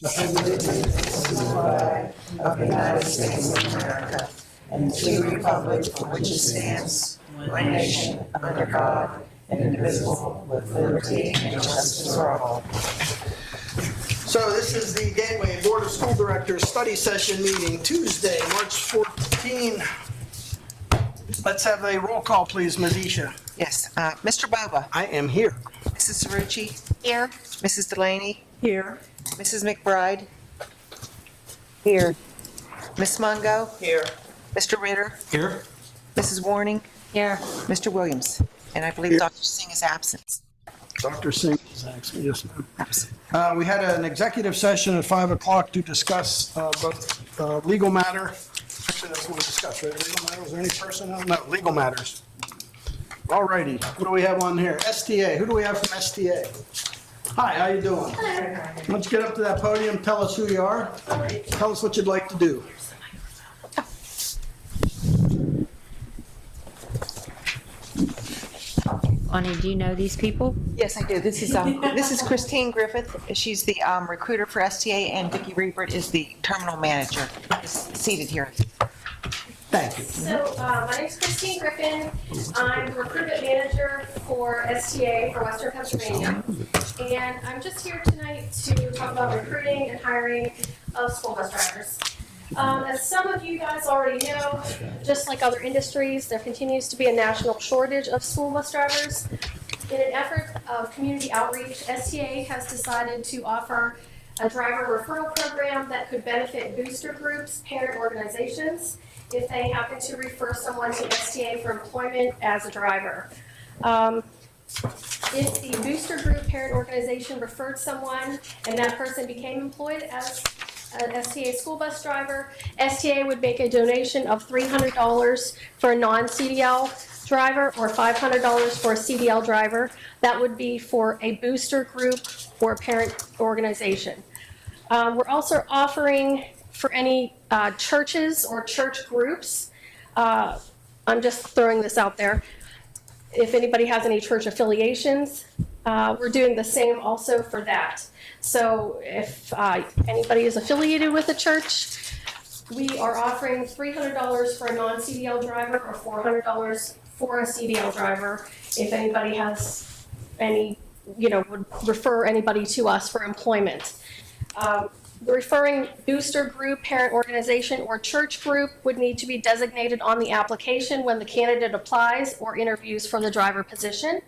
allegiance to the flag of the United States of America and to the republic for which it stands, one nation, under God, indivisible, with liberty and justice for all. So this is the Gateway Board of School Directors Study Session Meeting, Tuesday, March 14. Let's have a roll call, please, Ms. Isha. Yes, Mr. Boba. I am here. Mrs. Cerrucci. Here. Mrs. Delaney. Here. Mrs. McBride. Here. Ms. Mungo. Here. Mr. Ritter. Here. Mrs. Warning. Here. Mr. Williams. And I believe Here. Dr. Singh is absent. Dr. Singh is actually, yes, ma'am. We had an executive session at 5 o'clock to discuss both legal matter. Actually, that's what we discussed, right? Legal matter, was there any personnel? No, legal matters. All righty, what do we have on here? STA, who do we have from STA? Hi, how you doing? Hello. Why don't you get up to that podium, tell us who you are, tell us what you'd like to do. Bonnie, do you know these people? Yes, I do. This is Christine Griffith. She's the recruiter for STA, and Vicki Riebert is the terminal manager. Is seated here. Thank you. So my name is Christine Griffin. I'm the recruitment manager for STA for Western Pennsylvania. And I'm just here tonight to talk about recruiting and hiring of school bus drivers. As some of you guys already know, just like other industries, there continues to be a national shortage of school bus drivers. In an effort of community outreach, STA has decided to offer a driver referral program that could benefit booster groups, parent organizations, if they happen to refer someone to STA for employment as a driver. If the booster group parent organization referred someone and that person became employed as an STA school bus driver, STA would make a donation of $300 for a non-CDL driver or $500 for a CDL driver. That would be for a booster group or a parent organization. We're also offering for any churches or church groups. I'm just throwing this out there. If anybody has any church affiliations, we're doing the same also for that. So if anybody is affiliated with a church, we are offering $300 for a non-CDL driver or $400 for a CDL driver. If anybody has any, would refer anybody to us for employment. The referring booster group, parent organization, or church group would need to be designated on the application when the candidate applies or interviews for the driver position.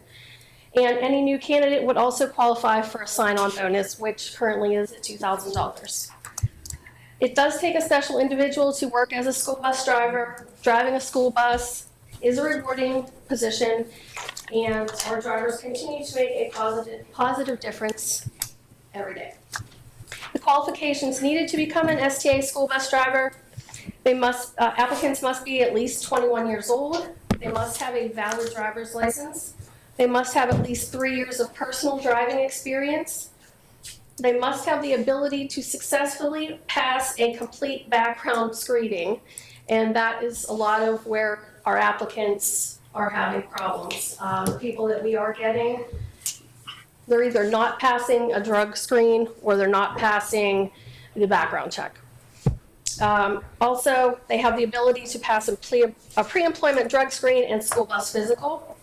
And any new candidate would also qualify for a sign-on bonus, which currently is at $2,000. It does take a special individual to work as a school bus driver. Driving a school bus is a rewarding position, and our drivers continue to make a positive difference every day. The qualifications needed to become an STA school bus driver: applicants must be at least 21 years old. They must have a valid driver's license. They must have at least 3 years of personal driving experience. They must have the ability to successfully pass a complete background screening, and that is a lot of where our applicants are having problems. The people that we are getting, they're either not passing a drug screen or they're not passing the background check. Also, they have the ability to pass a pre-employment drug screen and school bus physical,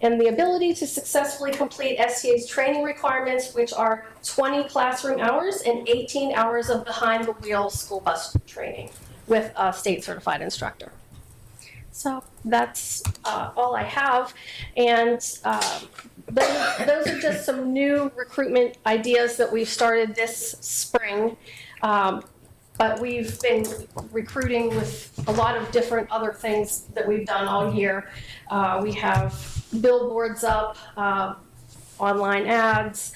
and the ability to successfully complete STA's training requirements, which are 20 classroom hours and 18 hours of behind-the-wheel school bus training with a state-certified instructor. So that's all I have, and those are just some new recruitment ideas that we've started this spring. But we've been recruiting with a lot of different other things that we've done all year. We have billboards up, online ads,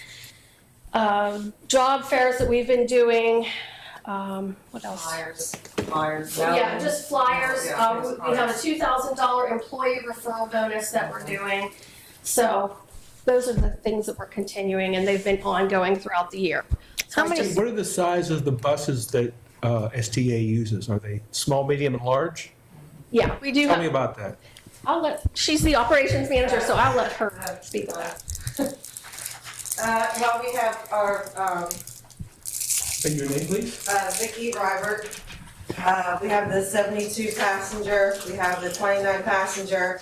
job fairs that we've been doing. What else? Flyers. Yeah, just flyers. We have a $2,000 employee referral bonus that we're doing. So those are the things that we're continuing, and they've been ongoing throughout the year. What are the size of the buses that STA uses? Are they small, medium, and large? Yeah, we do. Tell me about that. She's the operations manager, so I'll let her speak on that. Well, we have our And your name, please? Vicki Driver. We have the 72 passenger, we have the 29 passenger,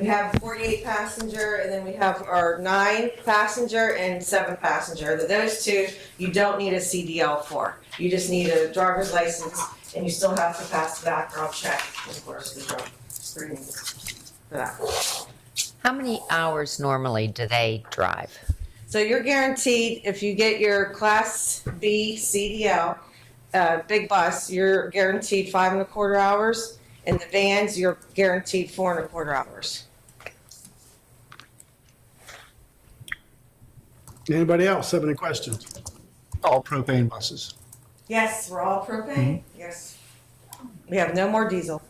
we have 48 passenger, and then we have our 9 passenger and 7 passenger. Those two, you don't need a CDL for. You just need a driver's license, and you still have to pass the background check, of course, the drug screening for that. How many hours normally do they drive? So you're guaranteed, if you get your Class B CDL, big bus, you're guaranteed 5.25 hours. In the vans, you're guaranteed 4.25 hours. Anybody else have any questions? All propane buses. Yes, we're all propane, yes. We have no more diesel.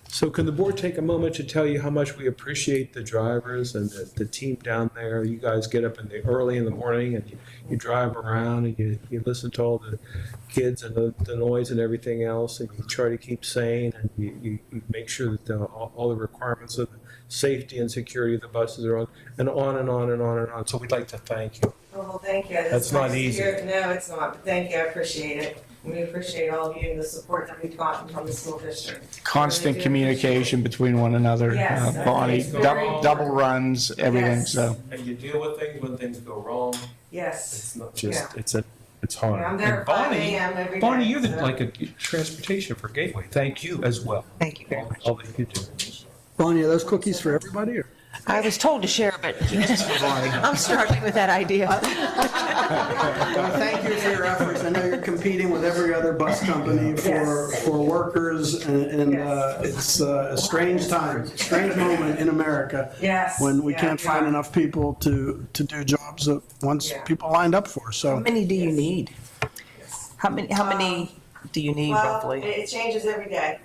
So can the board take a moment to tell you how much we appreciate the drivers and the team down there? You guys get up early in the morning and you drive around and you listen to all the kids and the noise and everything else, and you try to keep sane, and you make sure that all the requirements of the safety and security of the buses are on, and on and on and on and on. So we'd like to thank you. Well, thank you. That's not nice to easy. hear. No, it's not, but thank you, I appreciate it. We appreciate all of you and the support that we've gotten from the school district. Constant Really do communication between one another. Yes, Bonnie, it's very- double runs, everything, Yes. so. And you deal with things when things go wrong. Yes. It's not just, Yeah. it's hard. Yeah, I'm there And at 5 a.m. every day. Bonnie, you're so- like a transportation for Gateway. Thank you as well. Thank you very much. All that you do. Bonnie, are those cookies for everybody, or? I was told to share, but I'm struggling with that idea. Thank you for your efforts. I know you're competing with every other bus company for workers, and it's a strange time, strange moment in America. Yes. When we yeah, can't find yeah. enough people to do jobs that once Yeah. people lined up for, How so. many do you need? How many do you need Well, roughly? it changes every day.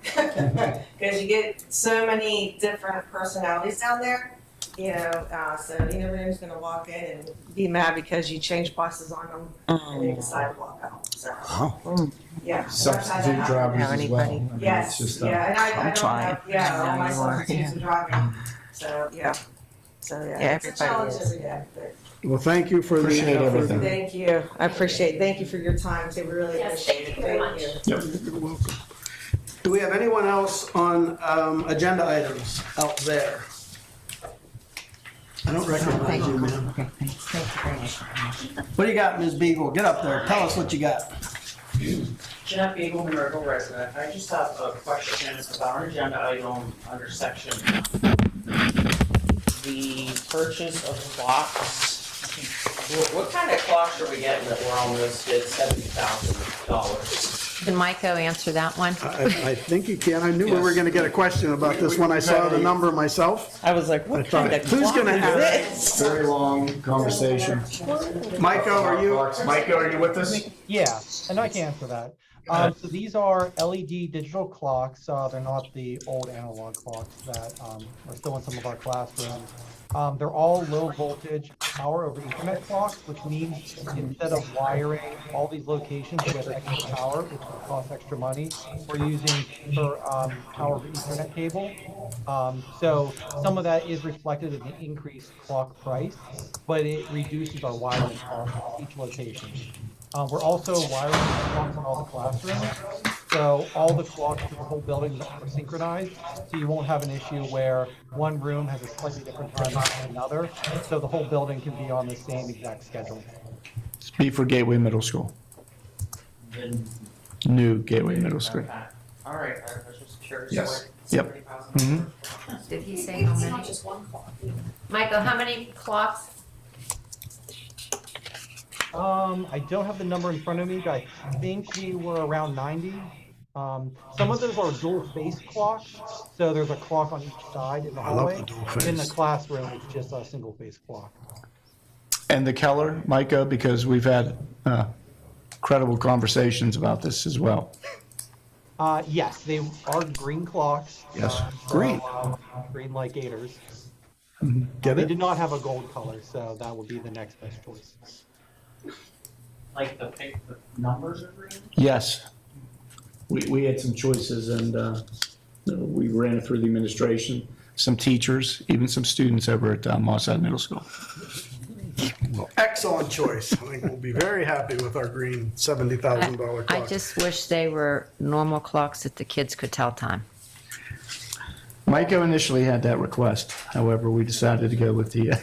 Because you get so many different personalities down there, you know, so you never know who's gonna walk in and be mad because you change buses on them and they decide to walk out, so. Oh. Yeah. Substitute drivers Have as well. anybody? I mean, Yes, it's just, yeah, and I I'm don't trying. have, yeah, all my I know you are, substitutes are driving, so, yeah. So, yeah, Yeah, it's a everybody challenge is. every day, but Well, thank you for the Appreciate effort. everything. thank you. I appreciate, thank you for your time too, we really Yes, appreciate it. thank you very much. You're welcome. Do we have anyone else on agenda items out there? I don't recognize you, ma'am. Okay, thanks. Thank you very much. What do you got, Ms. Beagle? Get up there. Tell us what you got. Jeff Beagle, Miracle resident. I just have a question about an agenda item under section. The purchase of clocks. What kind of clocks are we getting that we're almost at $70,000? Can Micah answer that one? I think you can. I knew we were going to get a question about this when I saw the number myself. I was like, I what thought, kind of who's clock going to is have this? Very long conversation. Micah, are you? Micah, are you with us? Yeah, and I can answer that. So these are LED digital clocks. They're not the old analog clocks that are still in some of our classrooms. They're all low voltage power over Ethernet clocks, which means instead of wiring all these locations with extra power, which will cost extra money, we're using power over Ethernet cable. So some of that is reflected in the increased clock price, but it reduces our wiring cost for each location. We're also wiring the clocks in all the classrooms, so all the clocks for the whole building are synchronized, so you won't have an issue where one room has a slightly different time than another, so the whole building can be on the same exact schedule. Speak for Gateway Middle School. Then- New Gateway Middle School. Okay. All right, I was just curious. Yes. where Yep. $70,000 Did he say how many? Michael, how many clocks? I don't have the number in front of me, but I think we were around 90. Some of those are dual face clocks, so there's a clock on each side in the I love hallway. the dual In the face. classroom, it's just a single face clock. And the Keller, Micah, because we've had credible conversations about this as well. Yes, they are green clocks. Yes. Green. Green like gators. Get They it? did not have a gold color, so that would be the next best choice. Like the numbers are green? Yes. We had some choices, and we ran it through the administration, some teachers, even some students over at Mossad Middle School. Excellent choice. I think we'll be very happy with our green $70,000 clock. I just wish they were normal clocks that the kids could tell time. Micah initially had that request. However, we decided to go with the,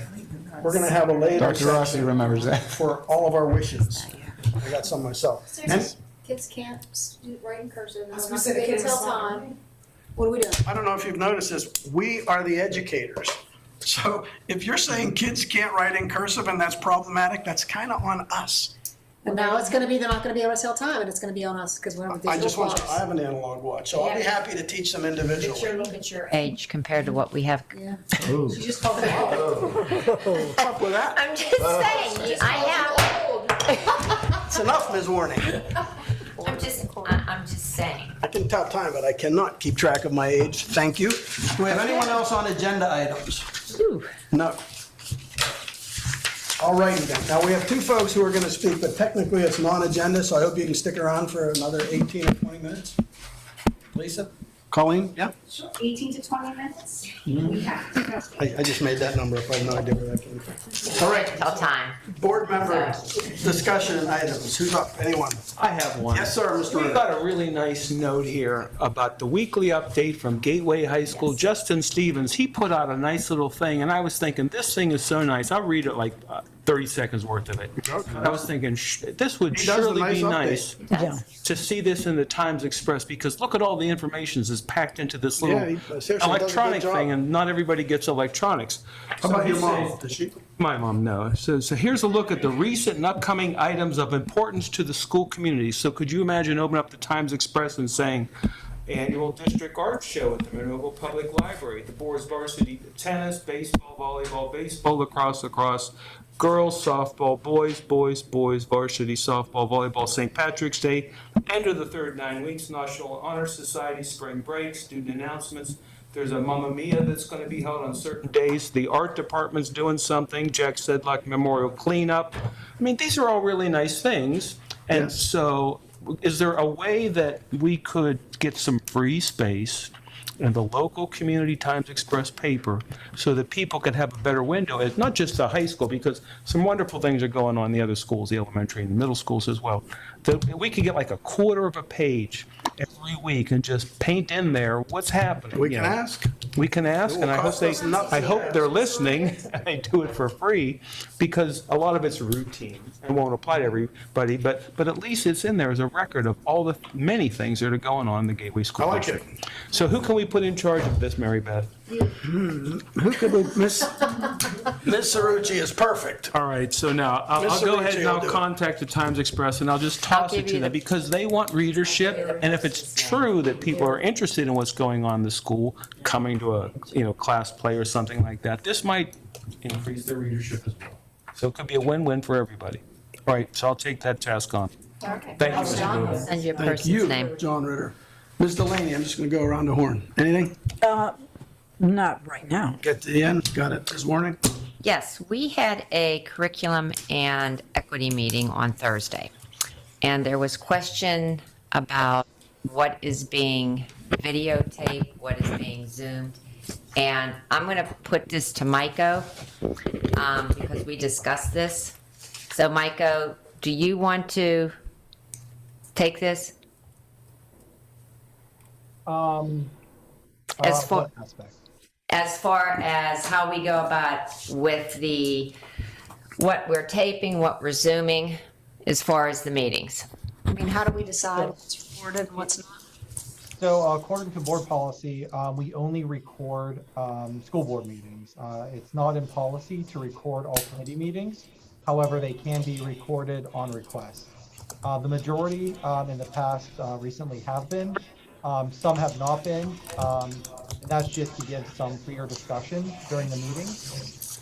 We're going to have a later Dr. Rossi section remembers that. for all of our wishes. I got some myself. And Kids can't write in cursive, and I was they're gonna not say gonna the be able kids to tell are time. What are we doing? I don't know if you've noticed this, we are the educators. So if you're saying kids can't write in cursive and that's problematic, that's kind of on us. And now it's gonna be, they're not gonna be able to tell time, and it's gonna be on us, because we're on I just digital want you, I clocks. have an analog watch, so I'll be happy to teach them individually. Look at your Age compared to what we have. Yeah. Ooh. She just called it old. Up with that? I'm just saying, I have. It's enough, Ms. Warning. I'm just saying. I can tell time, but I cannot keep track of my age. Thank you. Do we have anyone else on agenda items? Ooh. No. All righty then. Now, we have two folks who are going to speak, but technically it's non-agenda, so I hope you can stick around for another 18 or 20 minutes. Lisa? Colleen? Yeah? 18 to 20 minutes? I just made that number up. I have no idea where that came from. All right. Tell time. Board member discussion items. Who's up? Anyone? I have one. Yes, sir, Mr. We've Ritter. got a really nice note here about the weekly update from Gateway High School. Justin Stevens, he put out a nice little thing, and I was thinking, this thing is so nice. I'll read it like 30 seconds worth of it. I was thinking, this would He does a surely nice be update. nice to see this in the Times Express, because look at all the information is packed into this little Yeah, he seriously does a good electronic job. thing, and not everybody gets electronics. How about your he mom? says- Does she? My mom, no. So here's a look at the recent and upcoming items of importance to the school community. So could you imagine opening up the Times Express and saying, annual district art show at the Monroeville Public Library, the boys varsity tennis, baseball, volleyball, baseball, lacrosse, girls softball, boys, varsity softball, volleyball, St. Patrick's Day, end of the third 9 weeks, National Honor Society, spring break, student announcements. There's a Mamma Mia that's going to be held on certain days. The art department's doing something. Jack Sedlock Memorial Cleanup. I mean, these are all really nice things. And so is there a way that we could get some free space in the local community Times Express paper so that people can have a better window? It's not just the high school, because some wonderful things are going on in the other schools, the elementary and the middle schools as well. That we could get like a quarter of a page every week and just paint in there what's happening. We you can know. ask. We can ask, It will and I hope cost us nothing. I hope they're listening and they do it for free, because a lot of it's routine and won't apply to everybody, but at least it's in there as a record of all the many things that are going on in the Gateway School I like District. So who can we put in charge of this, Mary Beth? Who could we, Miss Cerrucci is perfect. All right, so now I'll Mr. go ahead Ricci and will I'll do it. contact the Times Express and I'll just toss give it to you them, the- because they want readership. And if it's true that people are interested in what's going on in the school, coming to a, class play or something like that, this might increase their readership as well. So it could be a win-win for everybody. All right, so I'll take that task on. Okay. Thank you, Mr. I'll Brewer. send you a Thank person's you, name. John Ritter. Ms. Delaney, I'm just going to go around the horn. Anything? Not right now. Get to the end. Got it. Ms. Warning? Yes, we had a curriculum and equity meeting on Thursday. And there was question about what is being videotaped, what is being Zoomed. And I'm going to put this to Maiko, because we discussed this. So Maiko, do you want to take this? As for- What aspect? As far as how we go about with what we're taping, what we're Zooming, as far as the meetings. I mean, how do we decide what's recorded and what's not? So according to board policy, we only record school board meetings. It's not in policy to record all committee meetings. However, they can be recorded on request. The majority in the past recently have been. Some have not been. And that's just to give some freer discussion during the meeting.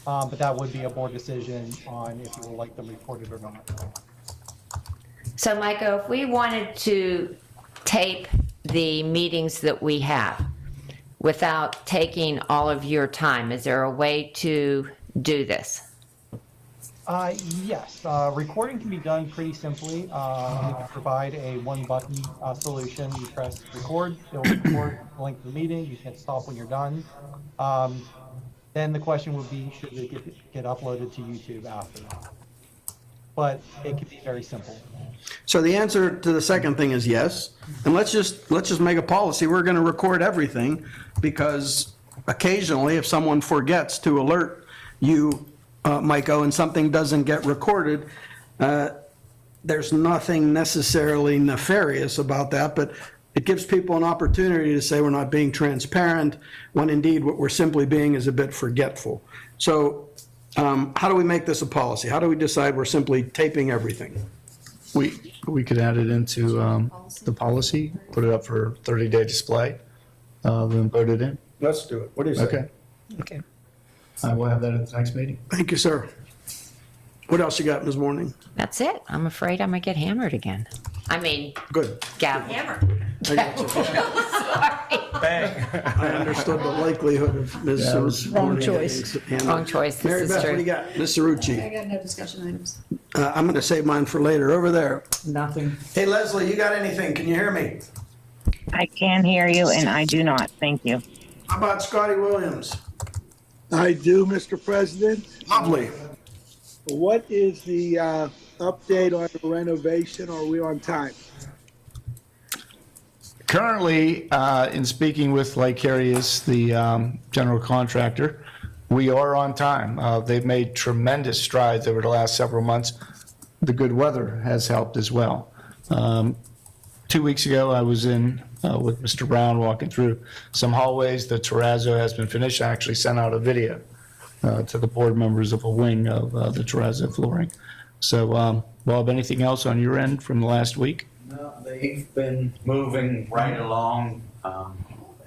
But that would be a board decision on if you would like them recorded or not. So Maiko, if we wanted to tape the meetings that we have without taking all of your time, is there a way to do this? Yes, recording can be done pretty simply. You can provide a one-button solution. You press record, it'll record the length of the meeting. You can stop when you're done. Then the question would be, should it get uploaded to YouTube after? but it can be very simple. So the answer to the second thing is yes. And let's just make a policy. We're going to record everything because occasionally if someone forgets to alert you, Micah, and something doesn't get recorded, there's nothing necessarily nefarious about that, but it gives people an opportunity to say we're not being transparent when indeed what we're simply being is a bit forgetful. So how do we make this a policy? How do we decide we're simply taping everything? We could add it into the policy, put it up for 30-day display, then vote it in. Let's do it. What do you say? Okay. Okay. I will have that at the next meeting. Thank you, sir. What else you got, Ms. Morning? That's it. I'm afraid I'm gonna get hammered again. I mean, Good. gavel. I got you. I understood the likelihood of Ms. Yeah, it was wrong choice. Wrong choice. This Mary is Beth, what do true. you got? Ms. Cerrucci. I got no discussion items. I'm going to save mine for later. Over there. Nothing. Hey, Leslie, you got anything? Can you hear me? I can hear you, and I do not. Thank you. How about Scotty Williams? I do, Mr. President. Lovely. What is the update on the renovation? Are we on time? Currently, in speaking with Lake Harrius, the general contractor, we are on time. They've made tremendous strides over the last several months. The good weather has helped as well. 2 weeks ago, I was in with Mr. Brown walking through some hallways. The terrazzo has been finished. I actually sent out a video to the board members of a wing of the terrazzo flooring. So, Bob, anything else on your end from the last week? No, they've been moving right along.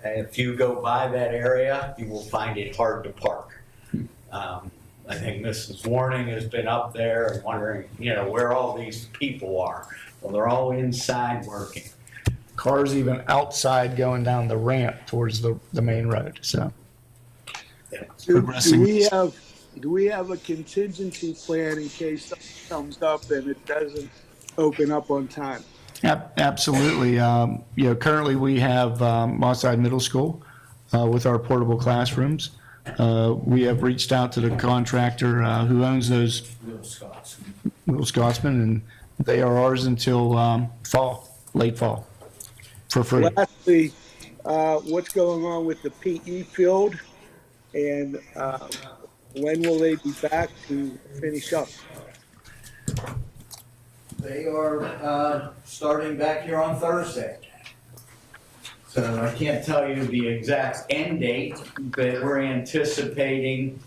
If you go by that area, you will find it hard to park. I think Mrs. Warning has been up there and wondering, where all these people are. Well, they're all inside working. Cars even outside going down the ramp towards the main road, so. Do Progressing. we have a contingency plan in case something comes up and it doesn't open up on time? Absolutely. Currently we have Mosside Middle School with our portable classrooms. We have reached out to the contractor who owns those Little Scotsman, and they are ours until late fall, for free. Lastly, what's going on with the PE field? And when will they be back to finish up? They are starting back here on Thursday. So I can't tell you the exact end date, but we're anticipating,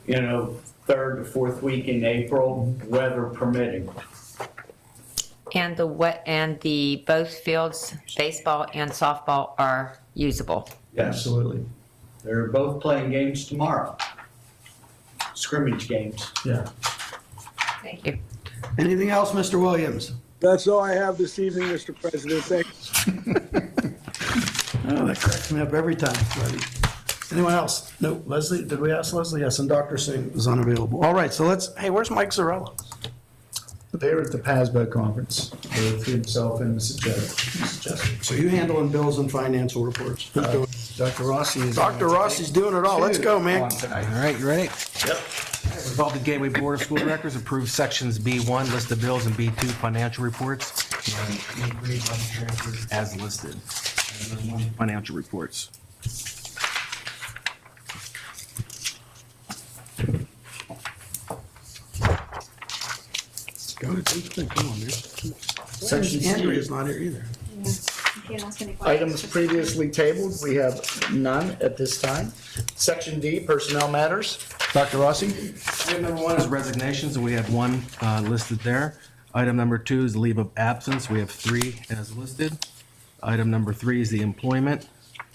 third to fourth week in April, weather permitting. And the both fields, baseball and softball, are usable. Absolutely. They're both playing games tomorrow. Scrimmage games. Yeah. Thank you. Anything else, Mr. Williams? That's all I have this evening, Mr. President. Thanks. Oh, that cracks me up every time, buddy. Anyone else? No, Leslie, did we ask Leslie? Yes, and Dr. Singh is unavailable. All right, so hey, where's Mike Zarella? They were at the PASBO conference with himself and Mrs. Jessup. So you handling bills and financial reports? Dr. Rossi is. Dr. Rossi's doing it all. Let's go, man. On tonight. All right, you ready? Yep. Resolved the Gateway Board of School Directors approve sections B1, list of bills, and B2, financial reports, and E3, budget transfers as listed. And then one, financial reports. Go to, come on, dude. Section C. Andrea's not here either. Items previously tabled, we have none at this time. Section D, personnel matters. Dr. Rossi? Item number 1 is resignations, and we have 1 listed there. Item number 2 is leave of absence. We have 3 as listed. Item number 3 is the employment.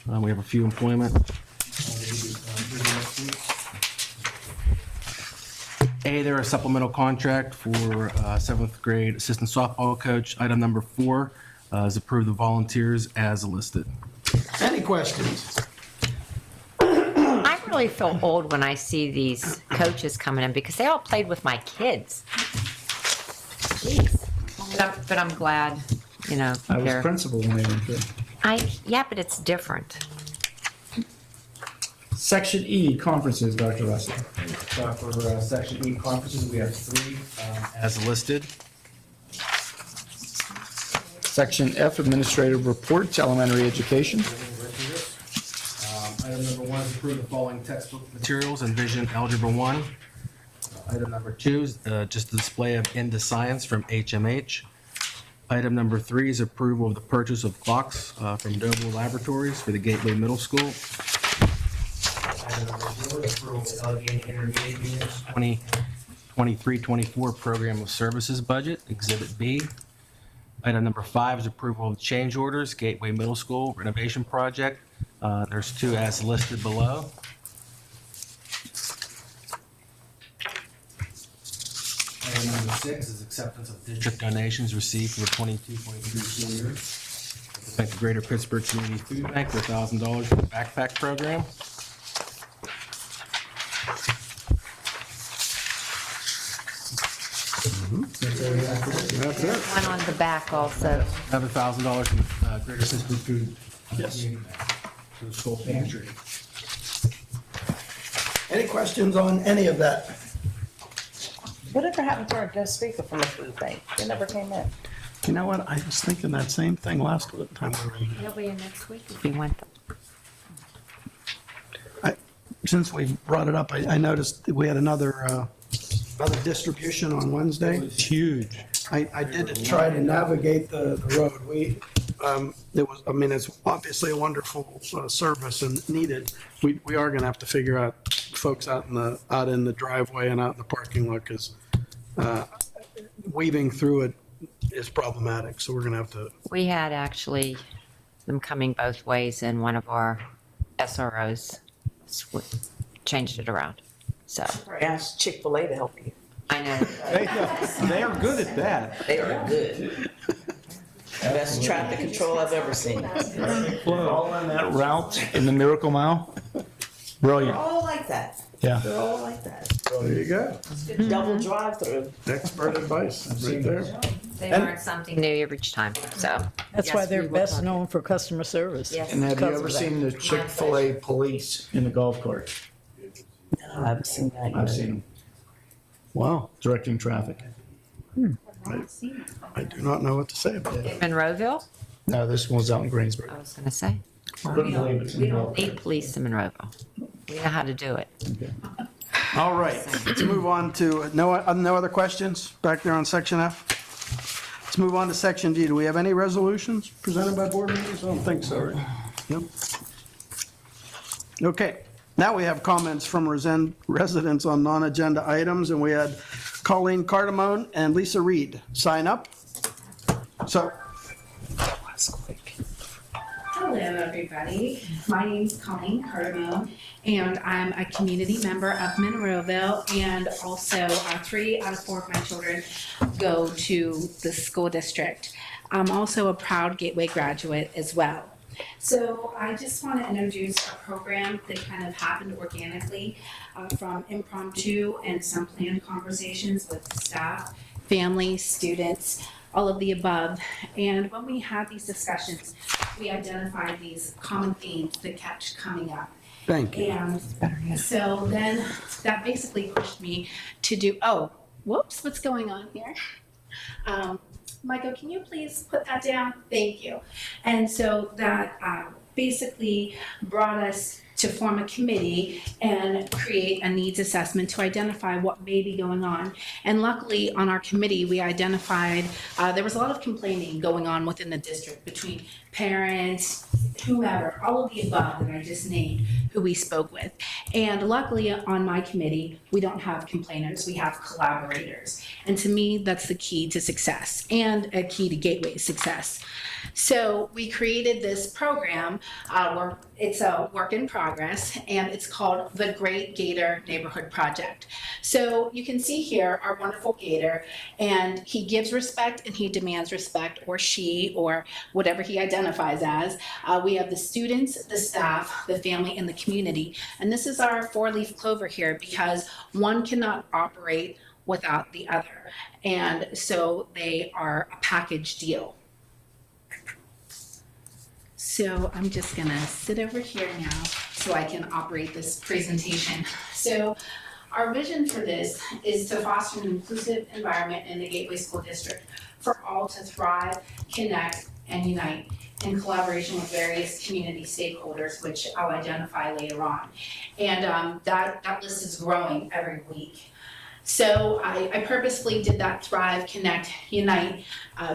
We have a few employment. A, there is a supplemental contract for 7th grade assistant softball coach. Item number 4 is approve the volunteers as listed. Any questions? I really feel old when I see these coaches coming in because they all played with my kids. Jeez. But I'm glad, I was they're. principal when they went through. Yeah, but it's different. Section E, conferences, Dr. Russell. For Section E conferences, we have 3 as listed. Section F, administrative reports, elementary education. Item number 1 is approve the following textbook materials in Vision Algebra 1. Item number 2 is just the display of Into Science from HMH. Item number 3 is approval of the purchase of clocks from Noble Laboratories for the Gateway Middle School. Item number 4 is approval of the Allegheny Intermediate Unit 2023-24 Program of Services Budget, Exhibit B. Item number 5 is approval of change orders, Gateway Middle School renovation project. There's 2 as listed below. Item number 6 is acceptance of district donations received for the 22-23 school year. Thank the Greater Pittsburgh Community Food Bank for $1,000 for the backpack program. That's it. One on the back also. Another $1,000 from the Greater Pittsburgh Food Community Bank for the school pantry. Any questions on any of that? Whatever happened to our guest speaker from the food bank? They never came in. You know what? I was thinking that same thing last time we were in. He'll be in next week if you want them. Since we brought it up, I noticed that we had another distribution on Wednesday. It's huge. I did try to navigate the road. It's obviously a wonderful service and needed. We are gonna have to figure out folks out in the driveway and out in the parking lot, because weaving through it is problematic, so we're gonna have to. We had actually them coming both ways, and one of our SROs changed it around. So Ask Chick-fil-A to help you. I know. They are good at that. They are good. Best traffic control I've ever seen. Following that route in the Miracle Mile. They're Brilliant. all like that. Yeah. They're all like that. There you go. Double drive-through. Expert advice right there. They learn something new every time. So That's why they're best known for customer service. Yes. And have you Because of ever that. seen the Chick-fil-A police in the golf cart? No, I haven't seen that yet. I've seen them Wow, directing traffic. I do not know what to say about it. Monroeville, No, this one's out in Greensburg. I was going to say. Couldn't believe it's We in don't golf need police in Monroeville. We know how to do it. All right, let's move on to, no other questions back there on section F? Let's move on to section D. Do we have any resolutions presented by board members? I don't think so, right? Nope. Okay, now we have comments from residents on non-agenda items, and we had Colleen Cardamone and Lisa Reed sign up. So, Hello, everybody. My name's Colleen Cardamone, and I'm a community member of Monroeville, and also 3 out of 4 of my children go to the school district. I'm also a proud Gateway graduate as well. So I just want to introduce a program that kind of happened organically from impromptu and some planned conversations with staff, families, students, all of the above. And when we had these discussions, we identified these common themes that kept coming up. thank you. And so then that basically pushed me to do, whoops, what's going on here? Michael, can you please put that down? Thank you. And so that basically brought us to form a committee and create a needs assessment to identify what may be going on. And luckily on our committee, we identified there was a lot of complaining going on within the district between parents, whomever, all of the above that I just named, who we spoke with. And luckily on my committee, we don't have complainers, we have collaborators. And to me, that's the key to success and a key to Gateway success. So we created this program, where it's a work in progress, and it's called the Great Gator Neighborhood Project. So you can see here our wonderful Gator, and he gives respect and he demands respect, or she, or whatever he identifies as. We have the students, the staff, the family, and the community. And this is our 4-leaf clover here, because one cannot operate without the other. And so they are a package deal. So I'm just gonna sit over here now. so I can operate this presentation. So our vision for this is to foster an inclusive environment in the Gateway School District for all to thrive, connect, and unite in collaboration with various community stakeholders, which I'll identify later on. And that list is growing every week. So I purposefully did that Thrive, Connect, Unite,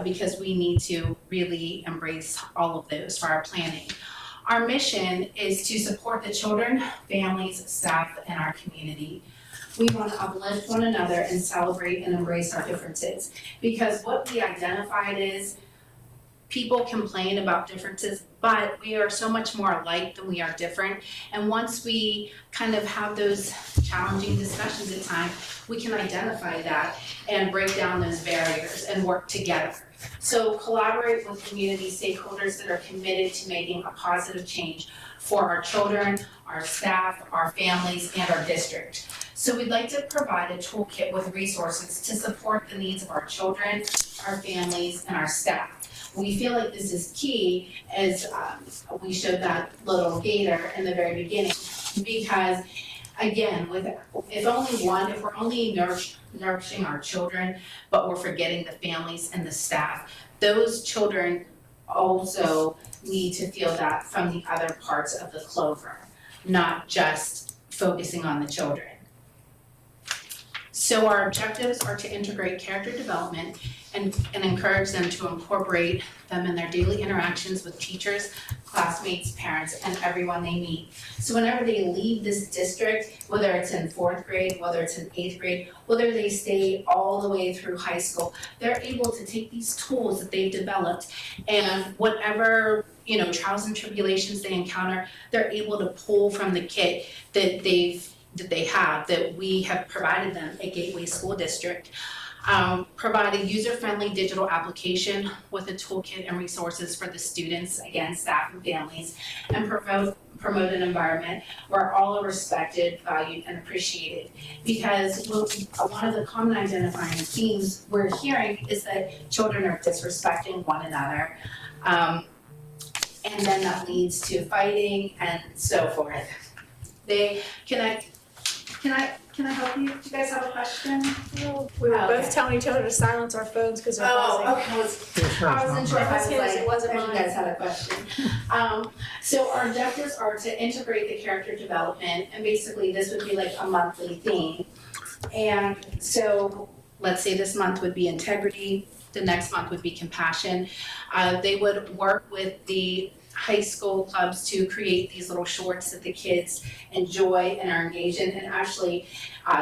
because we need to really embrace all of those for our planning. Our mission is to support the children, families, staff, and our community. We want to uplift one another and celebrate and embrace our differences, because what we identified is people complain about differences, but we are so much more alike than we are different. And once we kind of have those challenging discussions at times, we can identify that and break down those barriers and work together. So collaborate with community stakeholders that are committed to making a positive change for our children, our staff, our families, and our district. So we'd like to provide a toolkit with resources to support the needs of our children, our families, and our staff. We feel like this is key, as we showed that little gator in the very beginning, because again, if we're only nourishing our children, but we're forgetting the families and the staff, those children also need to feel that from the other parts of the clover, not just focusing on the children. So our objectives are to integrate character development and encourage them to incorporate them in their daily interactions with teachers, classmates, parents, and everyone they meet. So whenever they leave this district, whether it's in 4th grade, whether it's in 8th grade, whether they stay all the way through high school, they're able to take these tools that they've developed and whatever, trials and tribulations they encounter, they're able to pull from the kit that that we have provided them at Gateway School District. Provide a user-friendly digital application with a toolkit and resources for the students, again, staff and families, and promote an environment where all are respected, valued, and appreciated. Because one of the common identifying themes we're hearing is that children are disrespecting one another, and then that leads to fighting and so forth. Can I help you? Do you guys have a question? No, we were both telling each other to silence our phones because they're buzzing. Okay. I wasn't sure if I was It wasn't if mine. you guys had a question. So our objectives are to integrate the character development, and basically this would be like a monthly theme. And so let's say this month would be integrity, the next month would be compassion. They would work with the high school clubs to create these little shorts that the kids enjoy and are engaged in, and actually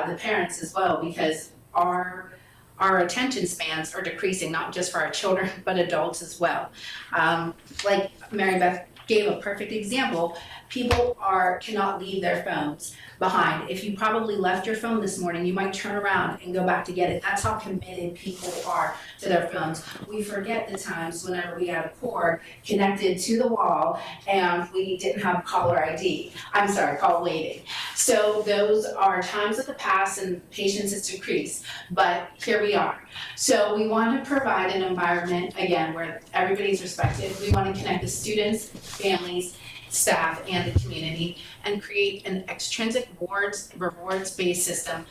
the parents as well, because our attention spans are decreasing, not just for our children, but adults as well. Like Mary Beth gave a perfect example, people cannot leave their phones behind. If you probably left your phone this morning, you might turn around and go back to get it. That's how committed people are to their phones. We forget the times whenever we had a cord connected to the wall and we didn't have call waiting. So those are times of the past and patience has decreased, but here we are. So we want to provide an environment, again, where everybody's respected. We want to connect the students, families, staff, and the community, and create an extrinsic rewards-based system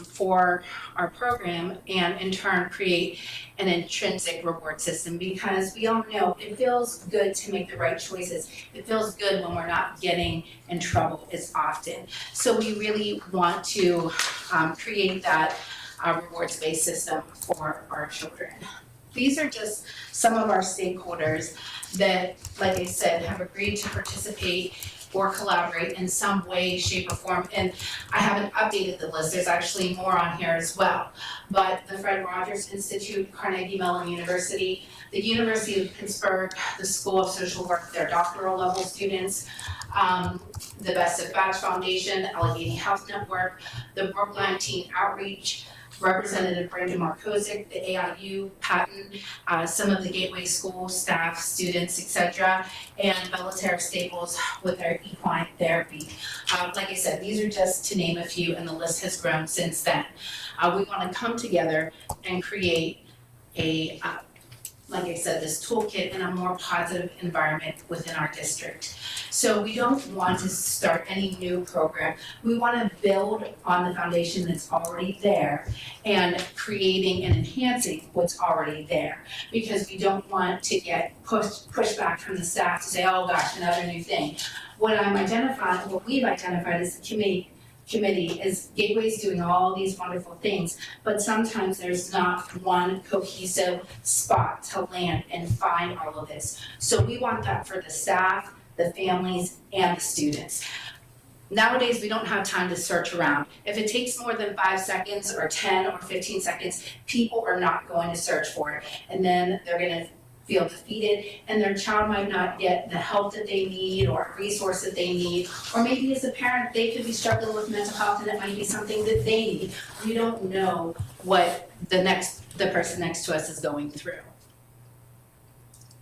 for our program, and in turn create an intrinsic reward system, because we all know it feels good to make the right choices. It feels good when we're not getting in trouble as often. So we really want to create that rewards-based system for our children. These are just some of our stakeholders that, like I said, have agreed to participate or collaborate in some way, shape, or form. And I haven't updated the list. There's actually more on here as well. But the Fred Rogers Institute, Carnegie Mellon University, the University of Pittsburgh, the School of Social Work, their doctoral level students, the Best of Batch Foundation, the Allegheny Health Network, the Brookline Teen Outreach, Representative Brandon Markozik, the AIU, Patton, some of the Gateway School staff, students, etc., and Bellaterra Staples with their equine therapy. Like I said, these are just to name a few, and the list has grown since then. We want to come together and create a like I said, this toolkit in a more positive environment within our district. So we don't want to start any new program. We want to build on the foundation that's already there and creating and enhancing what's already there. Because we don't want to get pushback from the staff to say, oh gosh, another new thing. What we've identified as the committee is Gateway's doing all these wonderful things, but sometimes there's not one cohesive spot to land and find all of this. So we want that for the staff, the families, and the students. Nowadays, we don't have time to search around. If it takes more than 5 seconds or 10 or 15 seconds, people are not going to search for it. And then they're gonna feel defeated, and their child might not get the help that they need or a resource that they need. Or maybe as a parent, they could be struggling with mental health and it might be something that they need. We don't know what the person next to us is going through.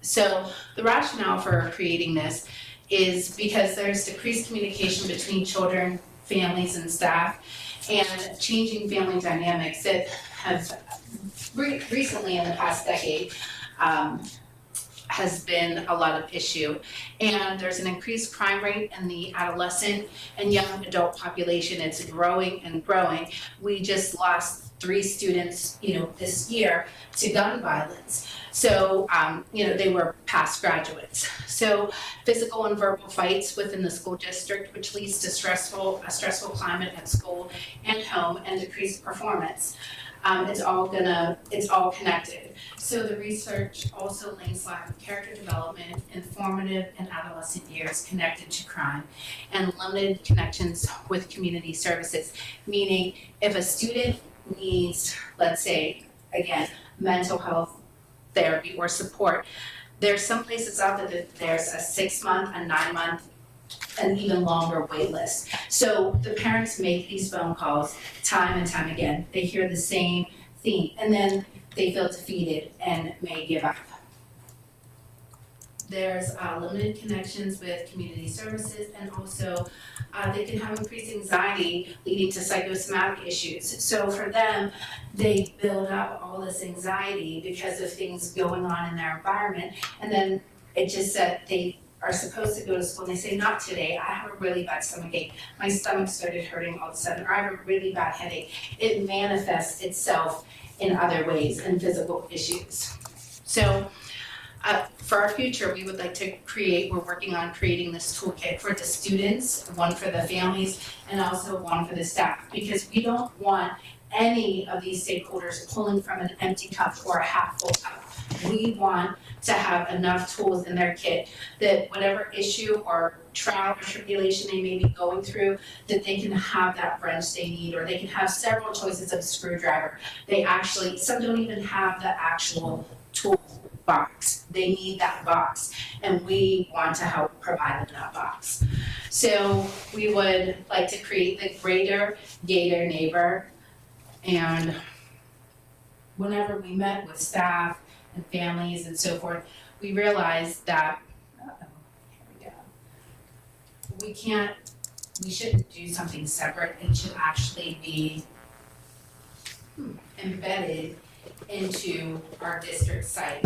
So the rationale for creating this is because there's decreased communication between children, families, and staff, and changing family dynamics that have recently in the past decade has been a lot of issue. And there's an increased crime rate in the adolescent and young adult population. It's growing and growing. We just lost 3 students, this year to gun violence. So, they were past graduates. So physical and verbal fights within the school district, which leads to a stressful climate at school and home and decreased performance. It's all connected. So the research also links lack of character development, informative and adolescent years connected to crime, and limited connections with community services. Meaning, if a student needs, let's say, again, mental health therapy or support, there's some places out there that there's a 6-month, a 9-month, an even longer wait list. So the parents make these phone calls time and time again. They hear the same theme, and then they feel defeated and may give up. There's limited connections with community services, and also they can have increased anxiety leading to psychosomatic issues. So for them, they build up all this anxiety because of things going on in their environment, and then it just said they are supposed to go to school and they say, not today, I have a really bad stomachache. My stomach started hurting all of a sudden, or I have a really bad headache. It manifests itself in other ways and physical issues. So for our future, we would like to we're working on creating this toolkit for the students, one for the families, and also one for the staff, because we don't want any of these stakeholders pulling from an empty cup or a half full cup. We want to have enough tools in their kit that whatever issue or trial or tribulation they may be going through, that they can have that wrench they need, or they can have several choices of screwdriver. Some don't even have the actual tool box. They need that box, and we want to help provide them that box. So we would like to create the Greater Gator Neighbor, and whenever we met with staff and families and so forth, we realized that we shouldn't do something separate. It should actually be embedded into our district site,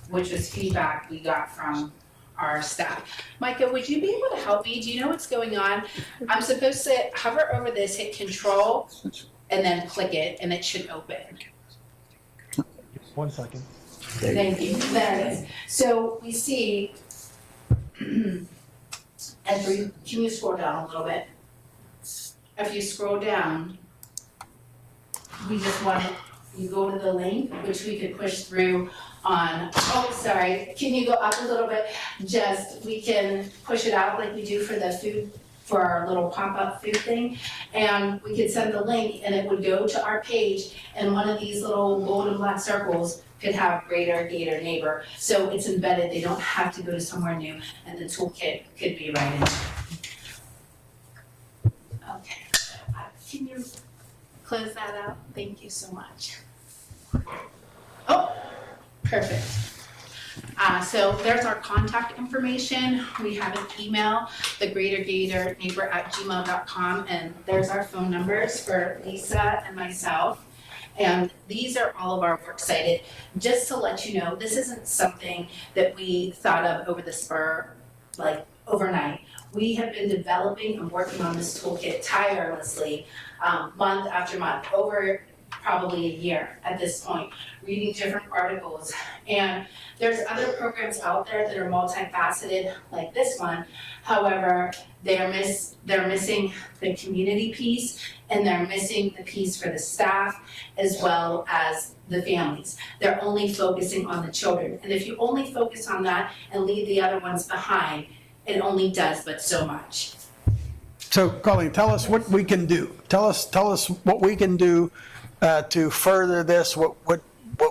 which was feedback we got from our staff. Micah, would you be able to help me? Do you know what's going on? I'm supposed to hover over this, hit control, and then click it, and it should open. 1 second. Thank you. There it is. So we see, can you scroll down a little bit? If you scroll down, you go to the link, which we could push through on, can you go up a little bit? We can push it out like we do for the food, for our little pop-up food thing, and we could send the link and it would go to our page, and one of these little gold and black circles could have Greater Gator Neighbor. So it's embedded, they don't have to go to somewhere new, and the toolkit could be right in. Okay, can you close that out? Thank you so much. Oh, perfect. So there's our contact information. We have an email, thegreatergaterneighbor@gmail.com, and there's our phone numbers for Lisa and myself. And these are all of our works cited. Just to let you know, this isn't something that we thought of over the spur, like overnight. We have been developing and working on this toolkit tirelessly, month after month, over probably a year at this point, reading different articles. And there's other programs out there that are multifaceted like this one. However, they're missing the community piece, and they're missing the piece for the staff as well as the families. They're only focusing on the children. And if you only focus on that and leave the other ones behind, it only does but so much. So Colleen, tell us what we can do. Tell us what we can do to further this, what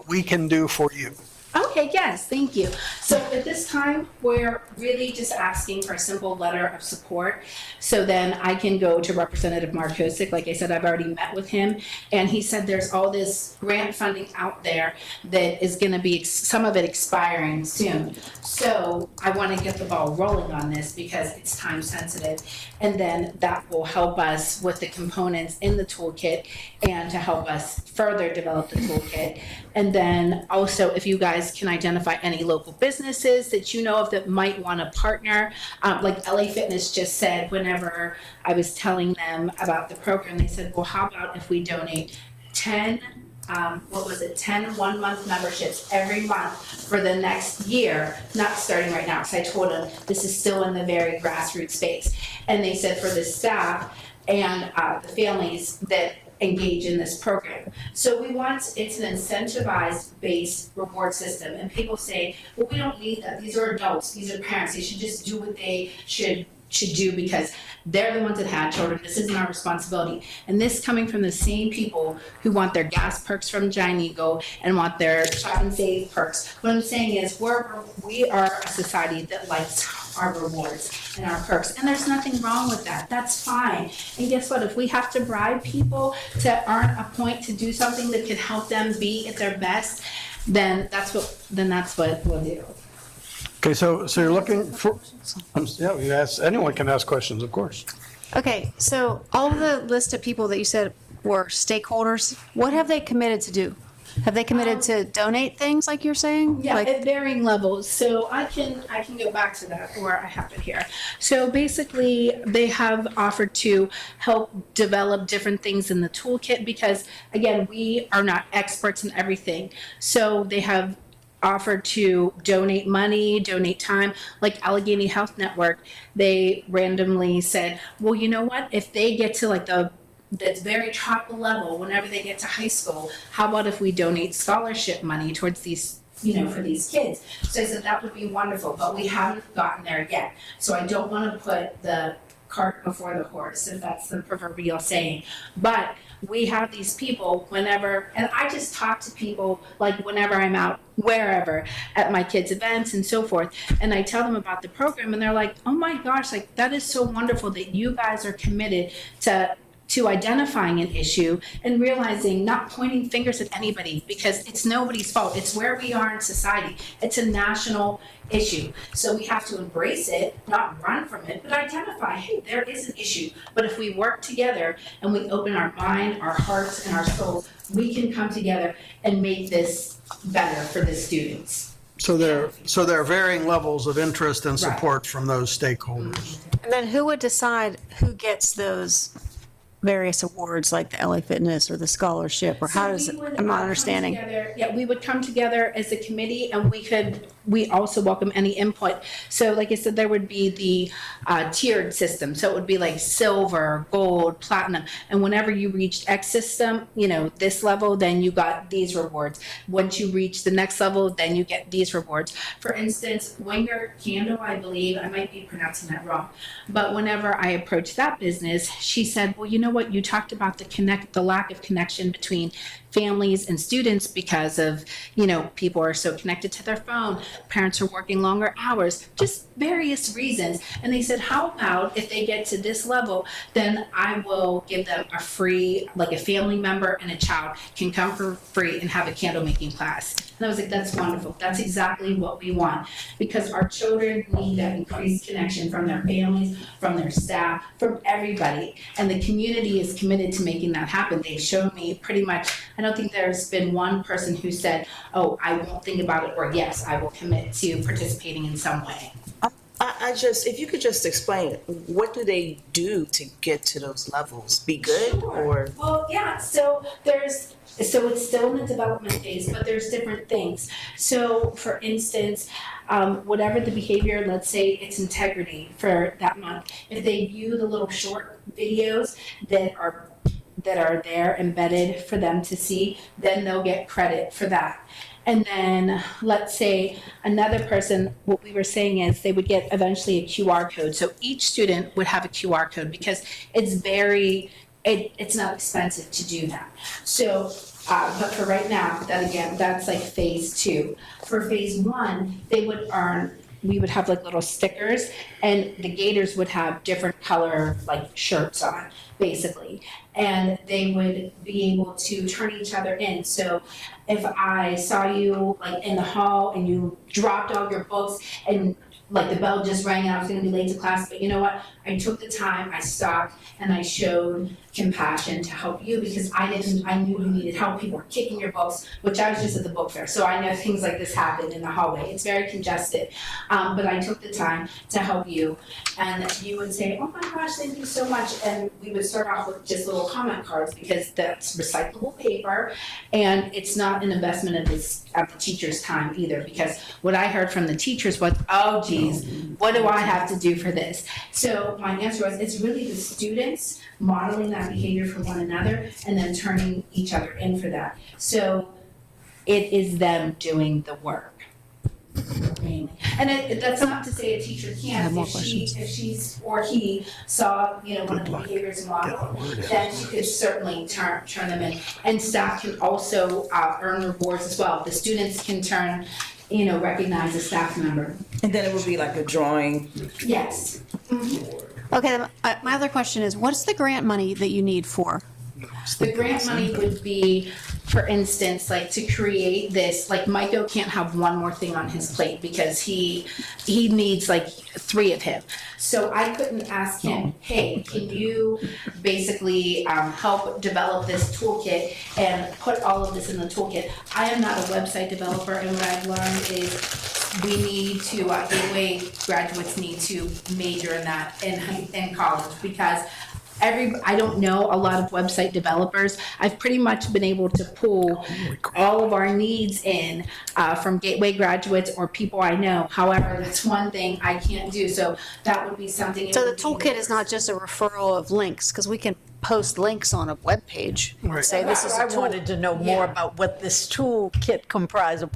we can do for you. Okay, yes, thank you. So at this time, we're really just asking for a simple letter of support. So then I can go to Representative Markosik. Like I said, I've already met with him, and he said there's all this grant funding out there that is gonna be, some of it expiring soon. So I wanna get the ball rolling on this because it's time sensitive. And then that will help us with the components in the toolkit and to help us further develop the toolkit. And then also, if you guys can identify any local businesses that you know of that might want to partner. Like LA Fitness just said, whenever I was telling them about the program, they said, well, how about if we donate 10 10 one-month memberships every month for the next year, not starting right now, because I told them this is still in the very grassroots space. And they said for the staff and the families that engage in this program. So it's an incentivized based reward system. And people say, well, we don't need that. These are adults, these are parents. They should just do what they should do because they're the ones that had children. This isn't our responsibility. And this coming from the same people who want their gas perks from Giant Eagle and want their shop and save perks. What I'm saying is we are a society that likes our rewards and our perks. And there's nothing wrong with that. That's fine. And guess what? If we have to bribe people to earn a point to do something that could help them be at their best, then that's what we'll do. Okay, so you're looking for, yeah, anyone can ask questions, of course. Okay, so all of the list of people that you said were stakeholders, what have they committed to do? Have they committed to donate things like you're saying? Yeah, like, at varying levels. So I can go back to that, or I have it here. So basically, they have offered to help develop different things in the toolkit because, again, we are not experts in everything. So they have offered to donate money, donate time, like Allegheny Health Network. They randomly said, well, you know what? If they get to like that's very top level, whenever they get to high school, how about if we donate scholarship money towards these, for these kids? So I said that would be wonderful, but we haven't gotten there yet. So I don't want to put the cart before the horse, if that's the proverbial saying. But we have these people whenever, and I just talk to people like whenever I'm out, wherever, at my kids' events and so forth, and I tell them about the program, and they're like, oh my gosh, like that is so wonderful that you guys are committed to identifying an issue and realizing, not pointing fingers at anybody because it's nobody's fault. It's where we are in society. It's a national issue. So we have to embrace it, not run from it, but identify, hey, there is an issue. But if we work together and we open our mind, our hearts, and our souls, we can come together and make this better for the students. So there are varying levels of interest and support from those stakeholders. and then who would decide who gets those various awards like the LA Fitness or the scholarship, or how does it, I'm not understanding. We would come together as a committee, and we also welcome any input. So like I said, there would be the tiered system. So it would be like silver, gold, platinum. And whenever you reached X system, this level, then you got these rewards. Once you reach the next level, then you get these rewards. For instance, Wenger Candle, I believe, I might be pronouncing that wrong, but whenever I approached that business, she said, well, you know what, you talked about the lack of connection between families and students because of, people are so connected to their phone, parents are working longer hours, just various reasons. And they said, how about if they get to this level, then I will give them a free, like a family member and a child can come for free and have a candle making class. And I was like, that's wonderful. That's exactly what we want, because our children need that increased connection from their families, from their staff, from everybody. And the community is committed to making that happen. They've shown me pretty much, I don't think there's been one person who said, oh, I won't think about it, or yes, I will commit to participating in some way. I just, if you could just explain, what do they do to get to those levels? Be good or? Well, yeah, so it's still in the development phase, but there's different things. So for instance, whatever the behavior, let's say it's integrity for that month, if they view the little short videos that are there embedded for them to see, then they'll get credit for that. And then let's say another person, what we were saying is they would get eventually a QR code. So each student would have a QR code because it's not expensive to do that. So, but for right now, that's like phase 2. For phase 1, we would have like little stickers, and the Gators would have different color like shirts on, basically. And they would be able to turn each other in. So if I saw you like in the hall and you dropped all your books and like the bell just rang and I was gonna be late to class, but you know what? I took the time, I stopped, and I showed compassion to help you because I knew you needed help. People were kicking your books, which I was just at the book fair, so I know things like this happen in the hallway. It's very congested, but I took the time to help you, and you would say, oh my gosh, thank you so much, and we would start off with just little comment cards because that's recyclable paper, and it's not an investment of the teacher's time either, because what I heard from the teachers was, oh geez, what do I have to do for this? So my answer was, it's really the students modeling that behavior for one another and then turning each other in for that. So it is them doing the work. And that's not to say a teacher can't. If she's or he saw, one of the behaviors model, then she could certainly turn them in. And staff can also earn rewards as well. The students can recognize a staff member. And then it would be like a drawing. Yes. Okay, my other question is, what's the grant money that you need for? The grant money would be, for instance, like to create this, like Micah can't have one more thing on his plate because he needs like 3 of him. So I couldn't ask him, hey, can you basically help develop this toolkit and put all of this in the toolkit? I am not a website developer, and what I've learned is we need to, Gateway graduates need to major in that in college because I don't know a lot of website developers. I've pretty much been able to pull all of our needs in from Gateway graduates or people I know. However, that's one thing I can't do. So that would be something. So the toolkit is not just a referral of links, because we can post links on a web page. Say this is a I tool. wanted to know more about what this toolkit comprised of.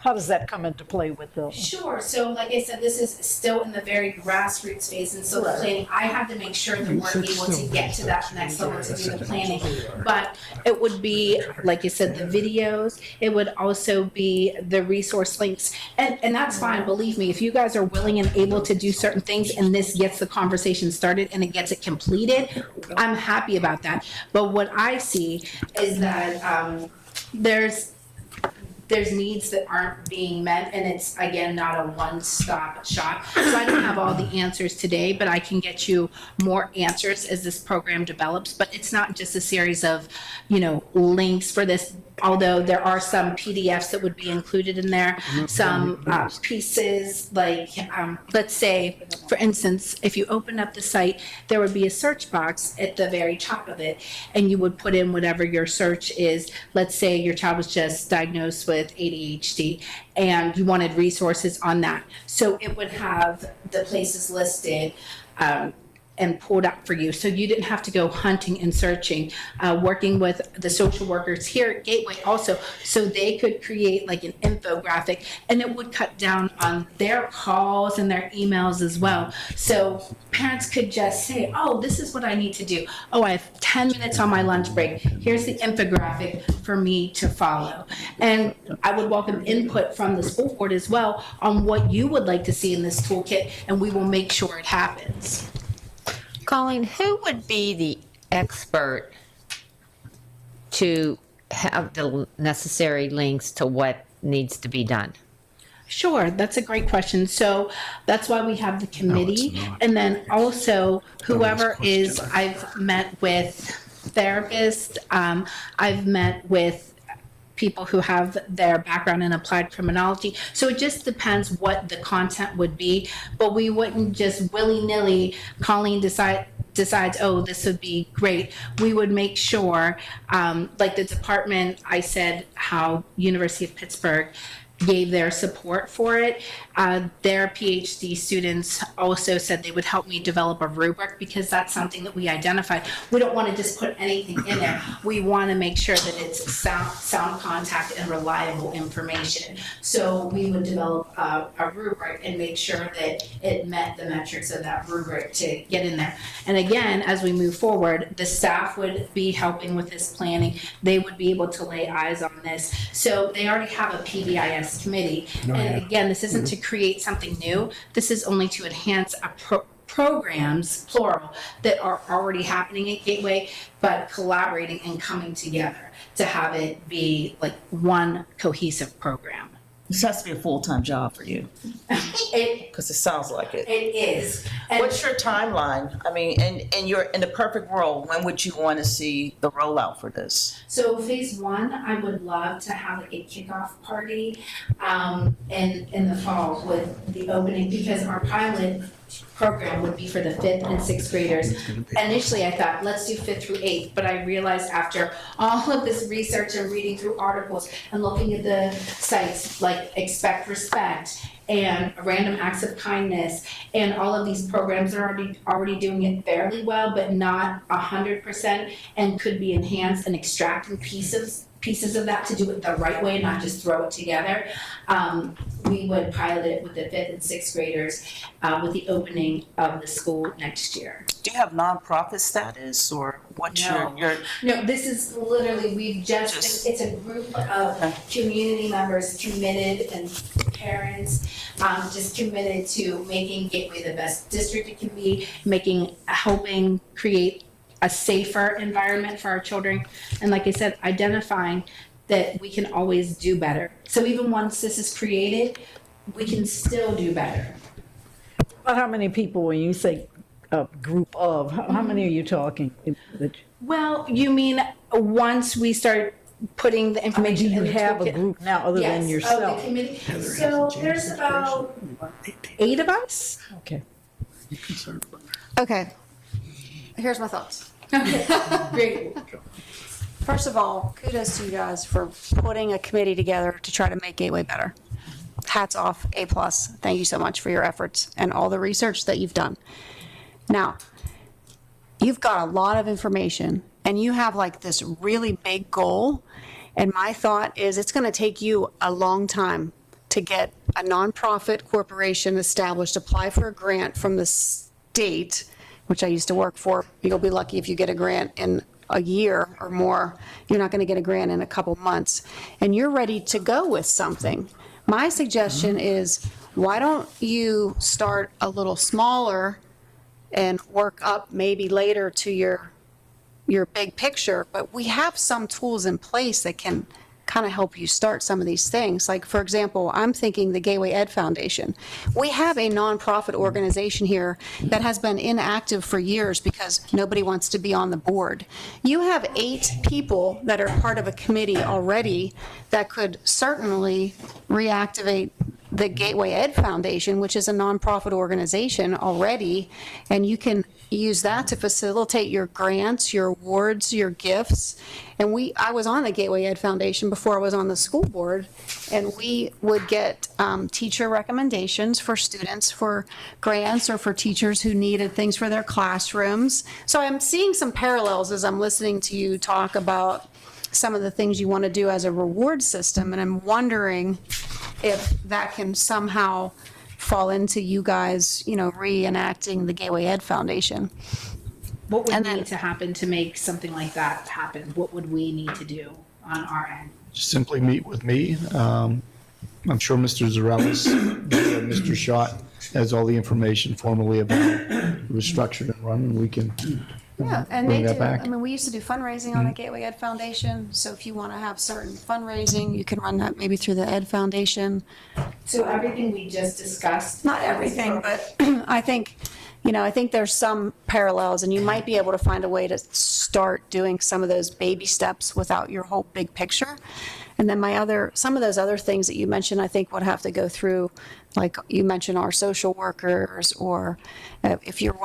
How does that come into play with the? Sure. So like I said, this is still in the very grassroots phase, and so the planning, I have to make sure that we're able to get to that next level to do the planning. But it would be, like I said, the videos. It would also be the resource links, and that's fine. Believe me, if you guys are willing and able to do certain things, and this gets the conversation started and it gets it completed, I'm happy about that. But what I see is that there's needs that aren't being met, and it's again not a one-stop shop. So I don't have all the answers today, but I can get you more answers as this program develops. But it's not just a series of links for this, although there are some PDFs that would be included in there, some pieces like let's say, for instance, if you open up the site, there would be a search box at the very top of it, and you would put in whatever your search is. Let's say your child was just diagnosed with ADHD and you wanted resources on that. So it would have the places listed and pulled up for you. So you didn't have to go hunting and searching, working with the social workers here at Gateway also, so they could create like an infographic, and it would cut down on their calls and their emails as well. So parents could just say, oh, this is what I need to do. Oh, I have 10 minutes on my lunch break. Here's the infographic for me to follow. And I would welcome input from the school board as well on what you would like to see in this toolkit, and we will make sure it happens. Colleen, who would be the expert to have the necessary links to what needs to be done? Sure, that's a great question. So that's why we have the committee, and then also whoever is, I've met with therapists. I've met with people who have their background in applied criminology. So it just depends what the content would be, but we wouldn't just willy-nilly, Colleen decides, oh, this would be great. We would make sure, like the department, I said how University of Pittsburgh gave their support for it. Their PhD students also said they would help me develop a rubric because that's something that we identified. We don't want to just put anything in there. We want to make sure that it's sound contact and reliable information. So we would develop a rubric and make sure that it met the metrics of that rubric to get in there. And again, as we move forward, the staff would be helping with this planning. They would be able to lay eyes on this. So they already have a PBIS committee. And again, this isn't to create something new. This is only to enhance programs, plural, that are already happening at Gateway, but collaborating and coming together to have it be like one cohesive program. This has to be a full-time job for you. Because it sounds like it. It is. And what's your timeline? I mean, in the perfect world, when would you want to see the rollout for this? So phase one, I would love to have like a kickoff party in the fall with the opening, because our pilot program would be for the 5th and 6th graders. Initially I thought, let's do 5th through 8th, but I realized after all of this research and reading through articles and looking at the sites like Expect Respect and Random Acts of Kindness, and all of these programs are already doing it fairly well, but not 100%, and could be enhanced and extracting pieces of that to do it the right way, not just throw it together. We would pilot it with the 5th and 6th graders with the opening of the school next year. Do you have nonprofit status, or what's your? No, this is literally, it's a group of community members committed, and parents just committed to making Gateway the best district it can be, helping create a safer environment for our children. And like I said, identifying that we can always do better. So even once this is created, we can still do better. But how many people, when you say a group of, how many are you talking? Well, you mean once we start putting the information in the toolkit? Do you have a group now other than yourself? Oh, the committee. So there's about 8 of us. Okay. Okay. Here's my thoughts. Okay, great. First of all, kudos to you guys for putting a committee together to try to make Gateway better. Hats off, A+. Thank you so much for your efforts and all the research that you've done. Now, you've got a lot of information and you have like this really big goal. And my thought is it's going to take you a long time to get a nonprofit corporation established, apply for a grant from the state, which I used to work for. You'll be lucky if you get a grant in a year or more. You're not going to get a grant in a couple months. And you're ready to go with something. My suggestion is, why don't you start a little smaller and work up maybe later to your big picture, but we have some tools in place that can kind of help you start some of these things. Like, for example, I'm thinking the Gateway Ed Foundation. We have a nonprofit organization here that has been inactive for years because nobody wants to be on the board. You have 8 people that are part of a committee already that could certainly reactivate the Gateway Ed Foundation, which is a nonprofit organization already, and you can use that to facilitate your grants, your awards, your gifts. And I was on the Gateway Ed Foundation before I was on the school board, and we would get teacher recommendations for students for grants or for teachers who needed things for their classrooms. So I'm seeing some parallels as I'm listening to you talk about some of the things you want to do as a reward system, and I'm wondering if that can somehow fall into you guys, reenacting the Gateway Ed Foundation. What would need to happen to make something like that happen? What would we need to do on our end? Simply meet with me. I'm sure Mr. Zarellis, Mr. Schott has all the information formally about it was structured and run, and we can Yeah, and bring they that do. back. I mean, we used to do fundraising on the Gateway Ed Foundation. So if you want to have certain fundraising, you can run that maybe through the Ed Foundation. So everything we just discussed? Not everything, but I think, you know, I think there's some parallels, and you might be able to find a way to start doing some of those baby steps without your whole big picture. And then some of those other things that you mentioned, I think would have to go through, like you mentioned, our social workers, or if you're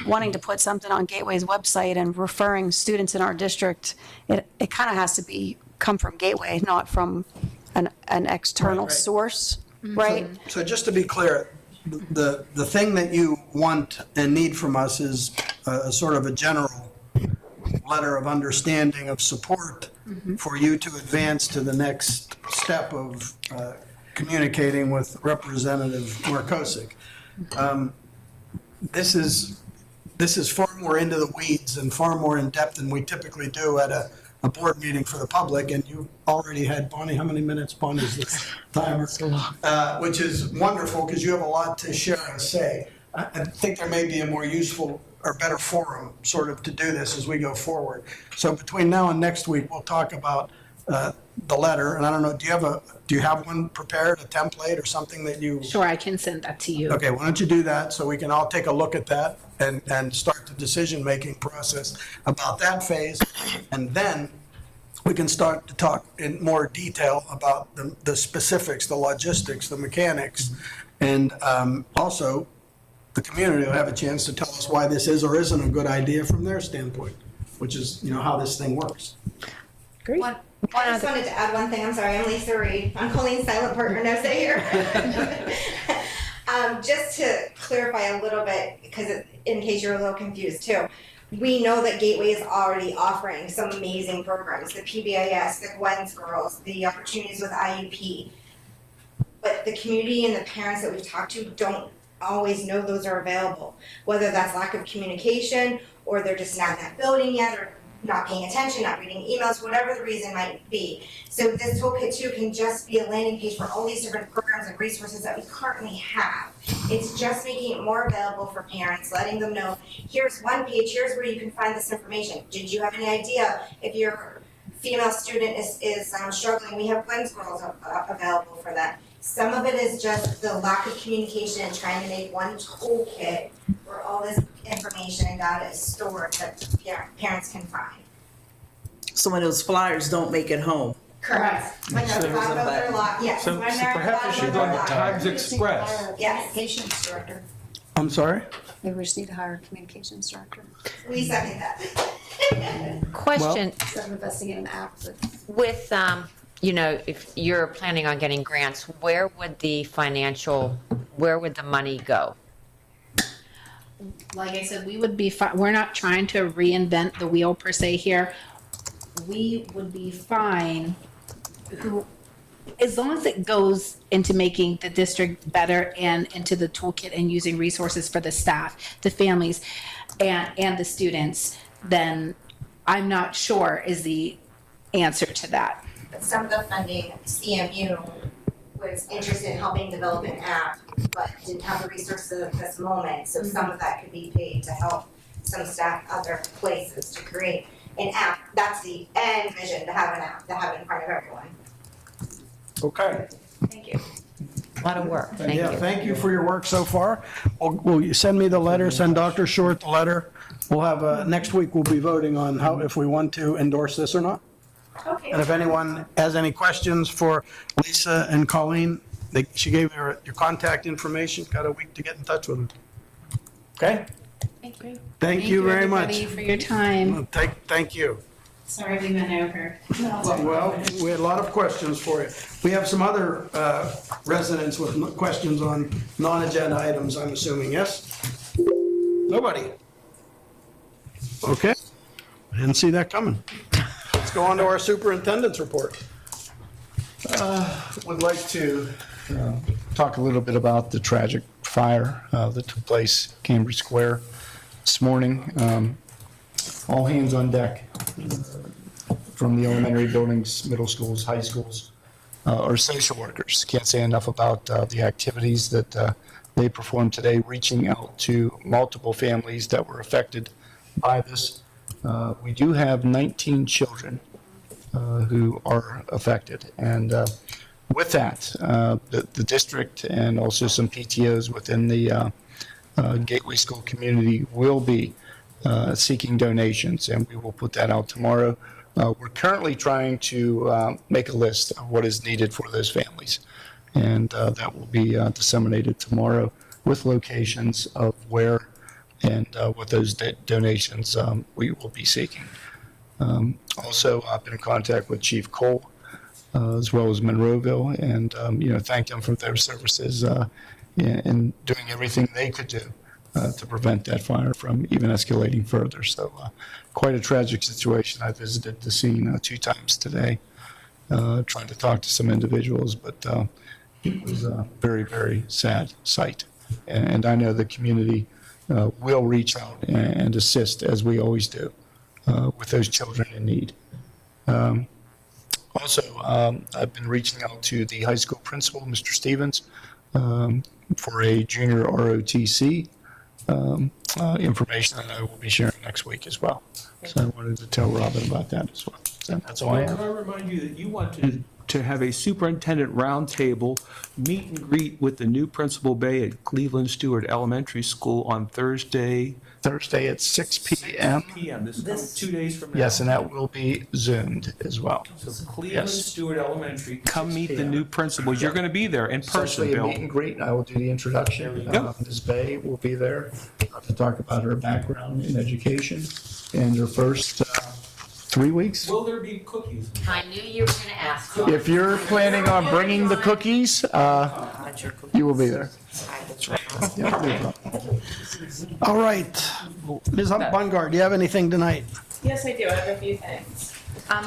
wanting to put something on Gateway's website and referring students in our district, it kind of has to come from Gateway, not from an external Right. source, right? So just to be clear, the thing that you want and need from us is a sort of a general letter of understanding, of support for you to advance to the next step of communicating with Representative Markosik. This is far more into the weeds and far more in depth than we typically do at a board meeting for the public, and you already had, Bonnie, how many minutes? Bonnie's the timer. Which is wonderful, because you have a lot to share and say. I think there may be a more useful or better forum sort of to do this as we go forward. So between now and next week, we'll talk about the letter, and I don't know, do you have one prepared, a template or something that you? Sure, I can send that to you. Okay, why don't you do that so we can all take a look at that and start the decision-making process about that phase. And then we can start to talk in more detail about the specifics, the logistics, the mechanics. And also, the community will have a chance to tell us why this is or isn't a good idea from their standpoint, which is, how this thing works. Great. I just wanted to add one thing. I'm sorry, I'm Lisa Reed. I'm Colleen's silent partner, no say here. Just to clarify a little bit, because in case you're a little confused too, we know that Gateway is already offering some amazing programs, the PBIS, the Gwen's Girls, the opportunities with IUP. But the community and the parents that we've talked to don't always know those are available, whether that's lack of communication or they're just not in that building yet, or not paying attention, not reading emails, whatever the reason might be. So this toolkit too can just be a landing page for all these different programs and resources that we currently have. It's just making it more available for parents, letting them know, here's one page, here's where you can find this information. Did you have any idea if your female student is struggling? We have Gwen's Girls available for that. Some of it is just the lack of communication and trying to make one toolkit where all this information and data is stored that parents can find. So when those flyers don't make it home. Correct. When the flyers are locked, yes. So When perhaps you should go to Times Express. Yes. Communications director. I'm sorry? Maybe we just need to hire a communications director. We second that. Question, Instead of investing in an app, but with, if you're planning on getting grants, where would the money go? Like I said, we would be fine. We're not trying to reinvent the wheel per se here. We would be fine as long as it goes into making the district better and into the toolkit and using resources for the staff, the families, and the students. Then I'm not sure is the answer to that. But some of the funding, CMU was interested in helping develop an app, but didn't have the resources at this moment. So some of that could be paid to help some staff other places to create an app. That's the end vision, to have an app, to have it in front of everyone. Okay. Thank you. A lot of work, thank you. Thank you for your work so far. Will you send me the letter, send Dr. Short the letter? We'll have, next week we'll be voting on if we want to endorse this or not. Okay. And if anyone has any questions for Lisa and Colleen, she gave your contact information, got a week to get in touch with them. Okay? Thank you. Thank you very much. Everybody for your time. Thank you. Sorry we went over. Well, we had a lot of questions for you. We have some other residents with questions on non-agenda items, I'm assuming, yes? Nobody? Okay. I didn't see that coming. Let's go on to our superintendent's report. Would like to talk a little bit about the tragic fire that took place Cambridge Square this morning. All hands on deck from the elementary buildings, middle schools, high schools, or social workers. Can't say enough about the activities that they performed today, reaching out to multiple families that were affected by this. We do have 19 children who are affected. And with that, the district and also some PTOs within the Gateway School community will be seeking donations, and we will put that out tomorrow. We're currently trying to make a list of what is needed for those families, and that will be disseminated tomorrow with locations of where and what those donations we will be seeking. Also, I've been in contact with Chief Cole as well as Monroeville, and thank them for their services in doing everything they could do to prevent that fire from even escalating further. So quite a tragic situation. I visited the scene 2 times today, trying to talk to some individuals, but it was a very, very sad sight. And I know the community will reach out and assist, as we always do, with those children in need. Also, I've been reaching out to the high school principal, Mr. Stevens, for a junior ROTC information that I will be sharing next week as well. So I wanted to tell Robin about that as well. So that's all I have. Can I remind you that you want to have a superintendent roundtable meet and greet with the new principal bay at Cleveland Stewart Elementary School on Thursday Thursday at 6 p.m. This 2 days from now. Yes, and that will be Zoomed as well. So Cleveland Stewart Elementary, come meet the new principal. You're going to be there in person, Essentially a Bill. meet and greet, and I will do the introduction. Ms. Bay will be there to talk about her background in education and her first 3 weeks. Will there be cookies? I knew you were going to ask. If you're planning on bringing the cookies, you will be there. Yeah, no problem. All right. Ms. Bungard, do you have anything tonight? Yes, I do. I have a few things.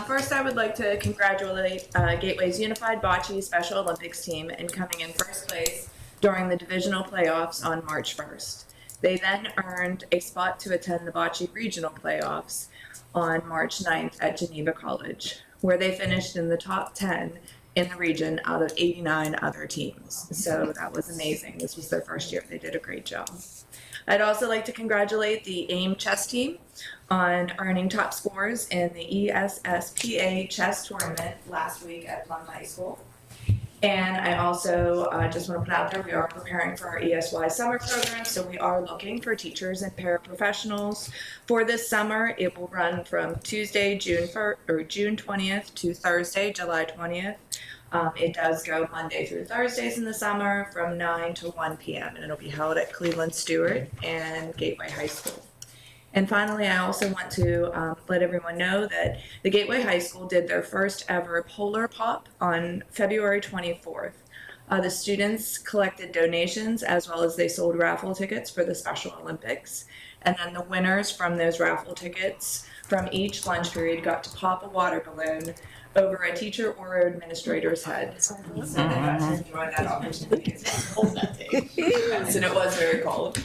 First, I would like to congratulate Gateway's Unified Bocce Special Olympics team in coming in first place during the divisional playoffs on March 1st. They then earned a spot to attend the Bocce Regional Playoffs on March 9th at Geneva College, where they finished in the top 10 in the region out of 89 other teams. So that was amazing. This was their first year. They did a great job. I'd also like to congratulate the AIM chess team on earning top scores in the ESSPA chess tournament last week at Plum High School. And I also just want to put out there, we are preparing for our ESY summer program, so we are looking for teachers and paraprofessionals for this summer. It will run from Tuesday, June 20th to Thursday, July 20th. It does go Monday through Thursdays in the summer from 9 to 1 p.m. and it'll be held at Cleveland Stewart and Gateway High School. And finally, I also want to let everyone know that the Gateway High School did their first ever Polar Pop on February 24th. The students collected donations as well as they sold raffle tickets for the Special Olympics. And then the winners from those raffle tickets from each lunch period got to pop a water balloon over a teacher or administrator's head. So they got to enjoy that opportunity. It's cold that day. Yes, and it was very cold.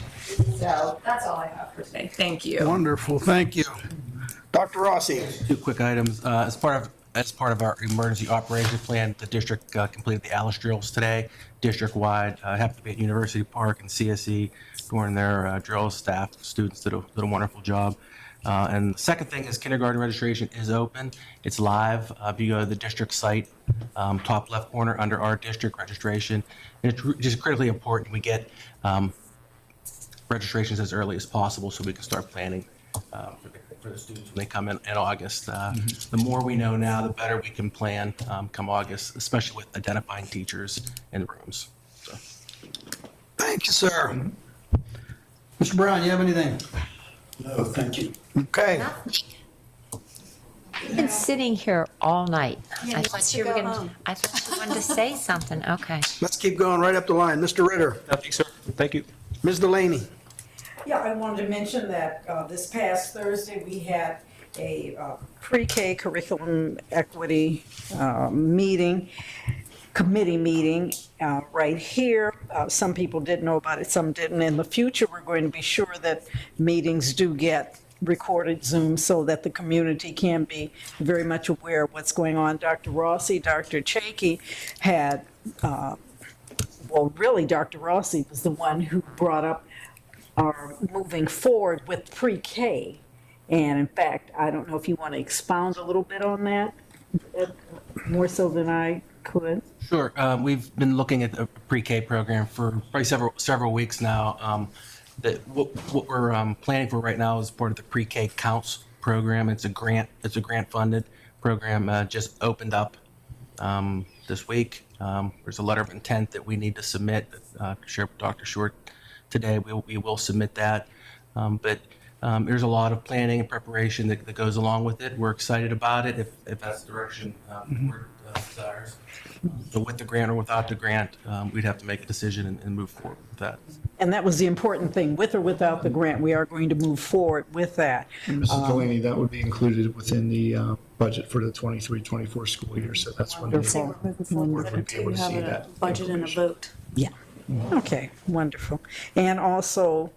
So that's all I have for today. Thank you. Wonderful, thank you. Dr. Rossi. 2 quick items. As part of our emergency operations plan, the district completed the Alice drills today, district-wide. Happened to be at University Park and CSE during their drills. Staff, students did a wonderful job. And the second thing is kindergarten registration is open. It's live. If you go to the district site, top left corner under our district registration, and it's just critically important we get registrations as early as possible so we can start planning for the students when they come in August. The more we know now, the better we can plan come August, especially with identifying teachers in the rooms. So. Thank you, sir. Mr. Brown, you have anything? No, thank you. Okay. You've been sitting here all night. Yeah, I he thought wants you to were go going home. I thought you wanted to say something. Okay. Let's keep going right up the line. Mr. Ritter. Nothing, sir. Thank you. Ms. Delaney. Yeah, I wanted to mention that this past Thursday, we had a pre-K curriculum equity committee meeting right here. Some people did know about it, some didn't. In the future, we're going to be sure that meetings do get recorded Zoom so that the community can be very much aware of what's going on. Dr. Rossi, Dr. Chakey had, well, really, Dr. Rossi was the one who brought up our moving forward with pre-K. And in fact, I don't know if you want to expound a little bit on that, more so than I could. Sure. We've been looking at the pre-K program for probably several weeks now. that what we're planning for right now is part of the pre-K counts program. It's a grant funded program, just opened up this week. There's a letter of intent that we need to submit. Share with Dr. Short today. We will submit that. But there's a lot of planning and preparation that goes along with it. We're excited about it if that's the direction the board desires. So with the grant or without the grant, we'd have to make a decision and move forward with that. And that was the important thing, with or without the grant, we are going to move forward with that. And Mrs. Delaney, that would be included within the budget for the 23-24 school year, so that's when the Wonderful. board would be able to see that. Budget and a vote. Yeah. Okay, wonderful. And also,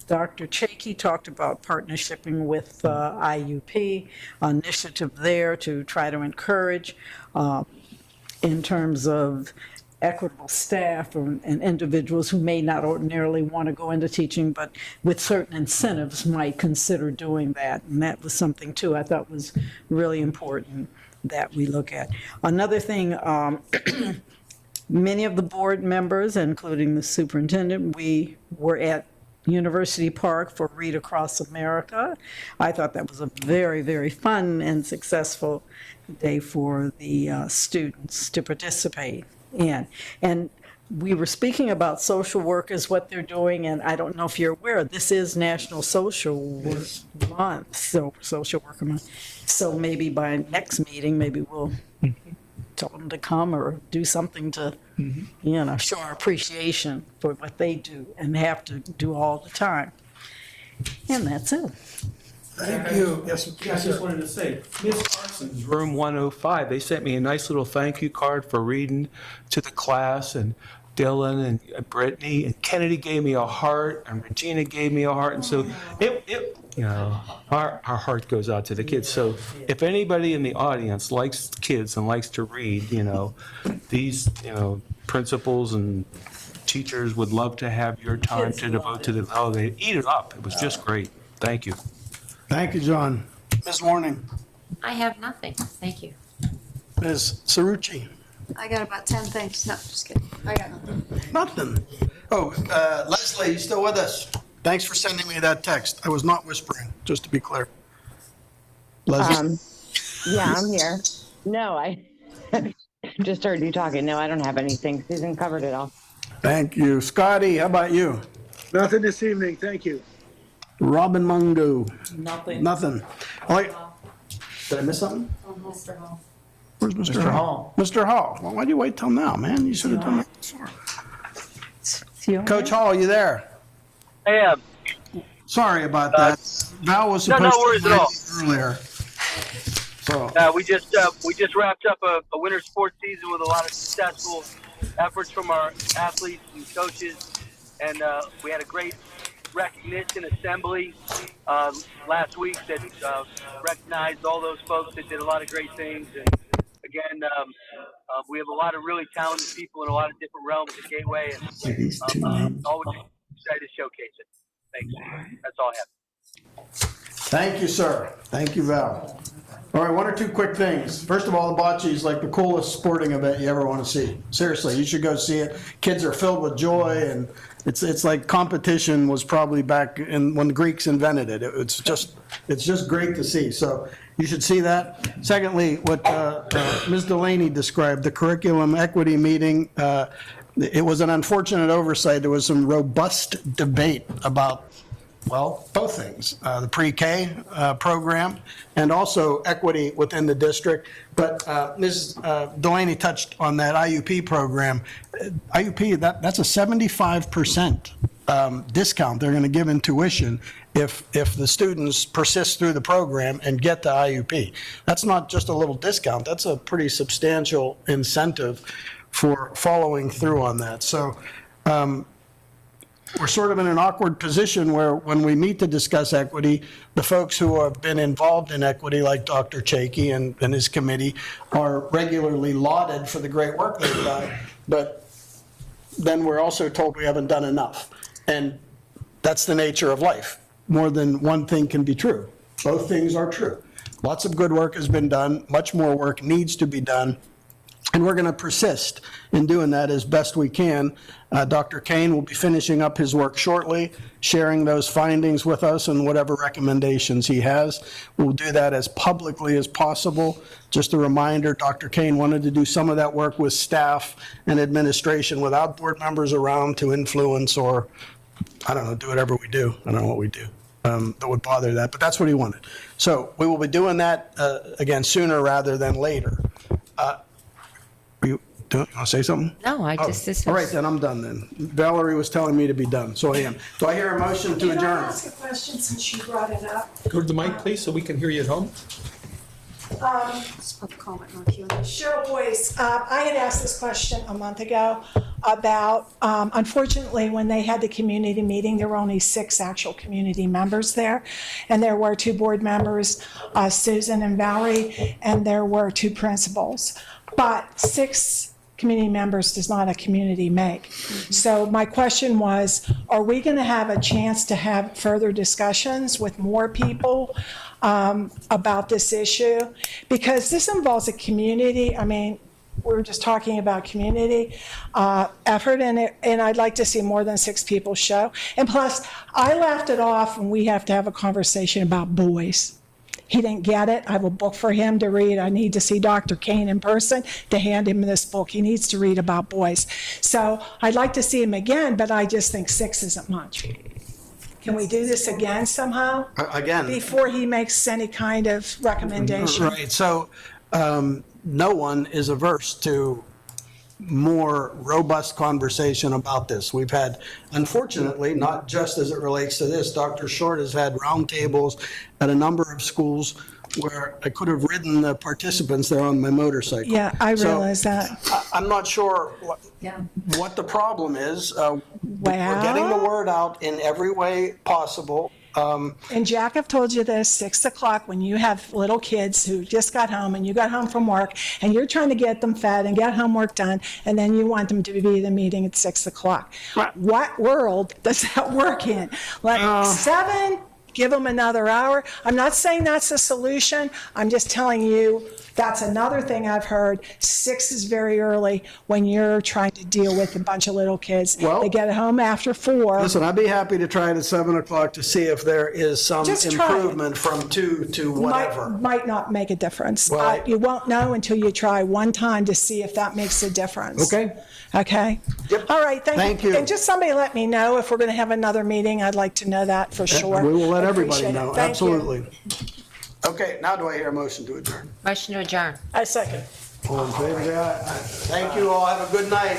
Dr. Chakey talked about partnershiping with IUP, initiative there to try to encourage in terms of equitable staff and individuals who may not ordinarily want to go into teaching, but with certain incentives might consider doing that. And that was something, too, I thought was really important that we look at. Another thing, many of the board members, including the superintendent, we were at University Park for Read Across America. I thought that was a very, very fun and successful day for the students to participate in. And we were speaking about social workers, what they're doing, and I don't know if you're aware, this is National Social Work Month, so Social Worker Month. So maybe by next meeting, maybe we'll tell them to come or do something to, show our appreciation for what they do and have to do all the time. And that's it. Thank you. Yes, I just wanted to say, Miss Carson's room 105, they sent me a nice little thank you card for reading to the class, and Dylan and Brittany and Kennedy gave me a heart, and Regina gave me a heart, and so our heart goes out to the kids. So if anybody in the audience likes kids and likes to read, these principals and teachers would love to have your time to devote to the. Oh, they eat it up. It was just great. Thank you. Thank you, John. Ms. Warning. I have nothing. Thank you. Ms. Cerrucci. I got about 10 things. No, just kidding. I got nothing. Nothing. Oh, Leslie, you still with us? Thanks for sending me that text. I was not whispering, just to be clear. Leslie? Yeah, I'm here. No, I just heard you talking. No, I don't have anything. Susan covered it all. Thank you. Scotty, how about you? Nothing this evening, thank you. Robin Mungo? Nothing. Nothing. Did I miss something? Mr. Hall. Where's Mr. Hall? Mr. Hall. Well, why'd you wait till now, man? You should have done that before. Coach Hall, you there? I am. Sorry about that. Val was supposed no worries to at all. earlier. So We just wrapped up a winter sports season with a lot of successful efforts from our athletes and coaches, and we had a great recognition assembly last week that recognized all those folks that did a lot of great things. And again, we have a lot of really talented people in a lot of different realms at Gateway, and always excited to showcase it. Thanks. That's all I have. thank you, sir. Thank you, Val. All right, one or two quick things. First of all, the bocce is like the coolest sporting event you ever want to see. Seriously, you should go see it. Kids are filled with joy, and it's like competition was probably back in when the Greeks invented it. It's just great to see. So you should see that. Secondly, what Ms. Delaney described, the curriculum equity meeting, it was an unfortunate oversight. There was some robust debate about, well, both things, the pre-K program and also equity within the district. But Ms. Delaney touched on that IUP program. IUP, that's a 75% discount they're going to give in tuition if the students persist through the program and get the IUP. That's not just a little discount. That's a pretty substantial incentive for following through on that. So we're sort of in an awkward position where when we meet to discuss equity, the folks who have been involved in equity, like Dr. Chakey and his committee, are regularly lauded for the great work they've done, but then we're also told we haven't done enough. And that's the nature of life. More than one thing can be true. Both things are true. Lots of good work has been done. Much more work needs to be done. And we're going to persist in doing that as best we can. Dr. Kane will be finishing up his work shortly, sharing those findings with us and whatever recommendations he has. We'll do that as publicly as possible. Just a reminder, Dr. Kane wanted to do some of that work with staff and administration without board members around to influence or, I don't know, do whatever we do. I don't know what we do that would bother that, but that's what he wanted. So we will be doing that, again, sooner rather than later. Do you want to say something? No, this was. All right, then, I'm done then. Valerie was telling me to be done, so I am. Do I hear a motion to Can I adjourn? ask a question since you brought it up? Go to the mic, please, so we can hear you at home. Cheryl Boyce, I had asked this question a month ago about, unfortunately, when they had the community meeting, there were only 6 actual community members there. And there were 2 board members, Susan and Valerie, and there were 2 principals. But 6 community members does not a community make. So my question was, are we going to have a chance to have further discussions with more people about this issue? Because this involves a community, I mean, we're just talking about community effort, and I'd like to see more than 6 people show. And plus, I laughed it off, and we have to have a conversation about boys. He didn't get it. I have a book for him to read. I need to see Dr. Kane in person to hand him this book. He needs to read about boys. So I'd like to see him again, but I just think 6 isn't much. Can we do this again somehow? Again. Before he makes any kind of recommendation? Right, so no one is averse to more robust conversation about this. We've had, unfortunately, not just as it relates to this, Dr. Short has had roundtables at a number of schools where I could have ridden the participants there on my motorcycle. Yeah, I realize that. I'm not sure what the problem is. We're getting the word out in every way possible. And Jack, I've told you this, 6 o'clock, when you have little kids who just got home and you got home from work and you're trying to get them fed and get homework done, and then you want them to be at the meeting at 6 o'clock. What world does that work in? Like 7, give them another hour. I'm not saying that's a solution. I'm just telling you that's another thing I've heard. 6 is very early when you're trying to deal with a bunch of little kids. Well, they get home after 4. Listen, I'd be happy to try it at 7 o'clock to see if there is some Just try it. improvement from 2 to whatever. Might not make a difference. Well, You won't know until you try one time to see if that makes a difference. Okay. Okay? All right, Thank you. And just somebody let me know if we're going to have another meeting. I'd like to know that for sure. We will let everybody Appreciate it. know, Thank you. absolutely. Okay, now do I hear a motion to adjourn? Motion to adjourn. I second. All in favor, say aye. Thank you all, have a good night.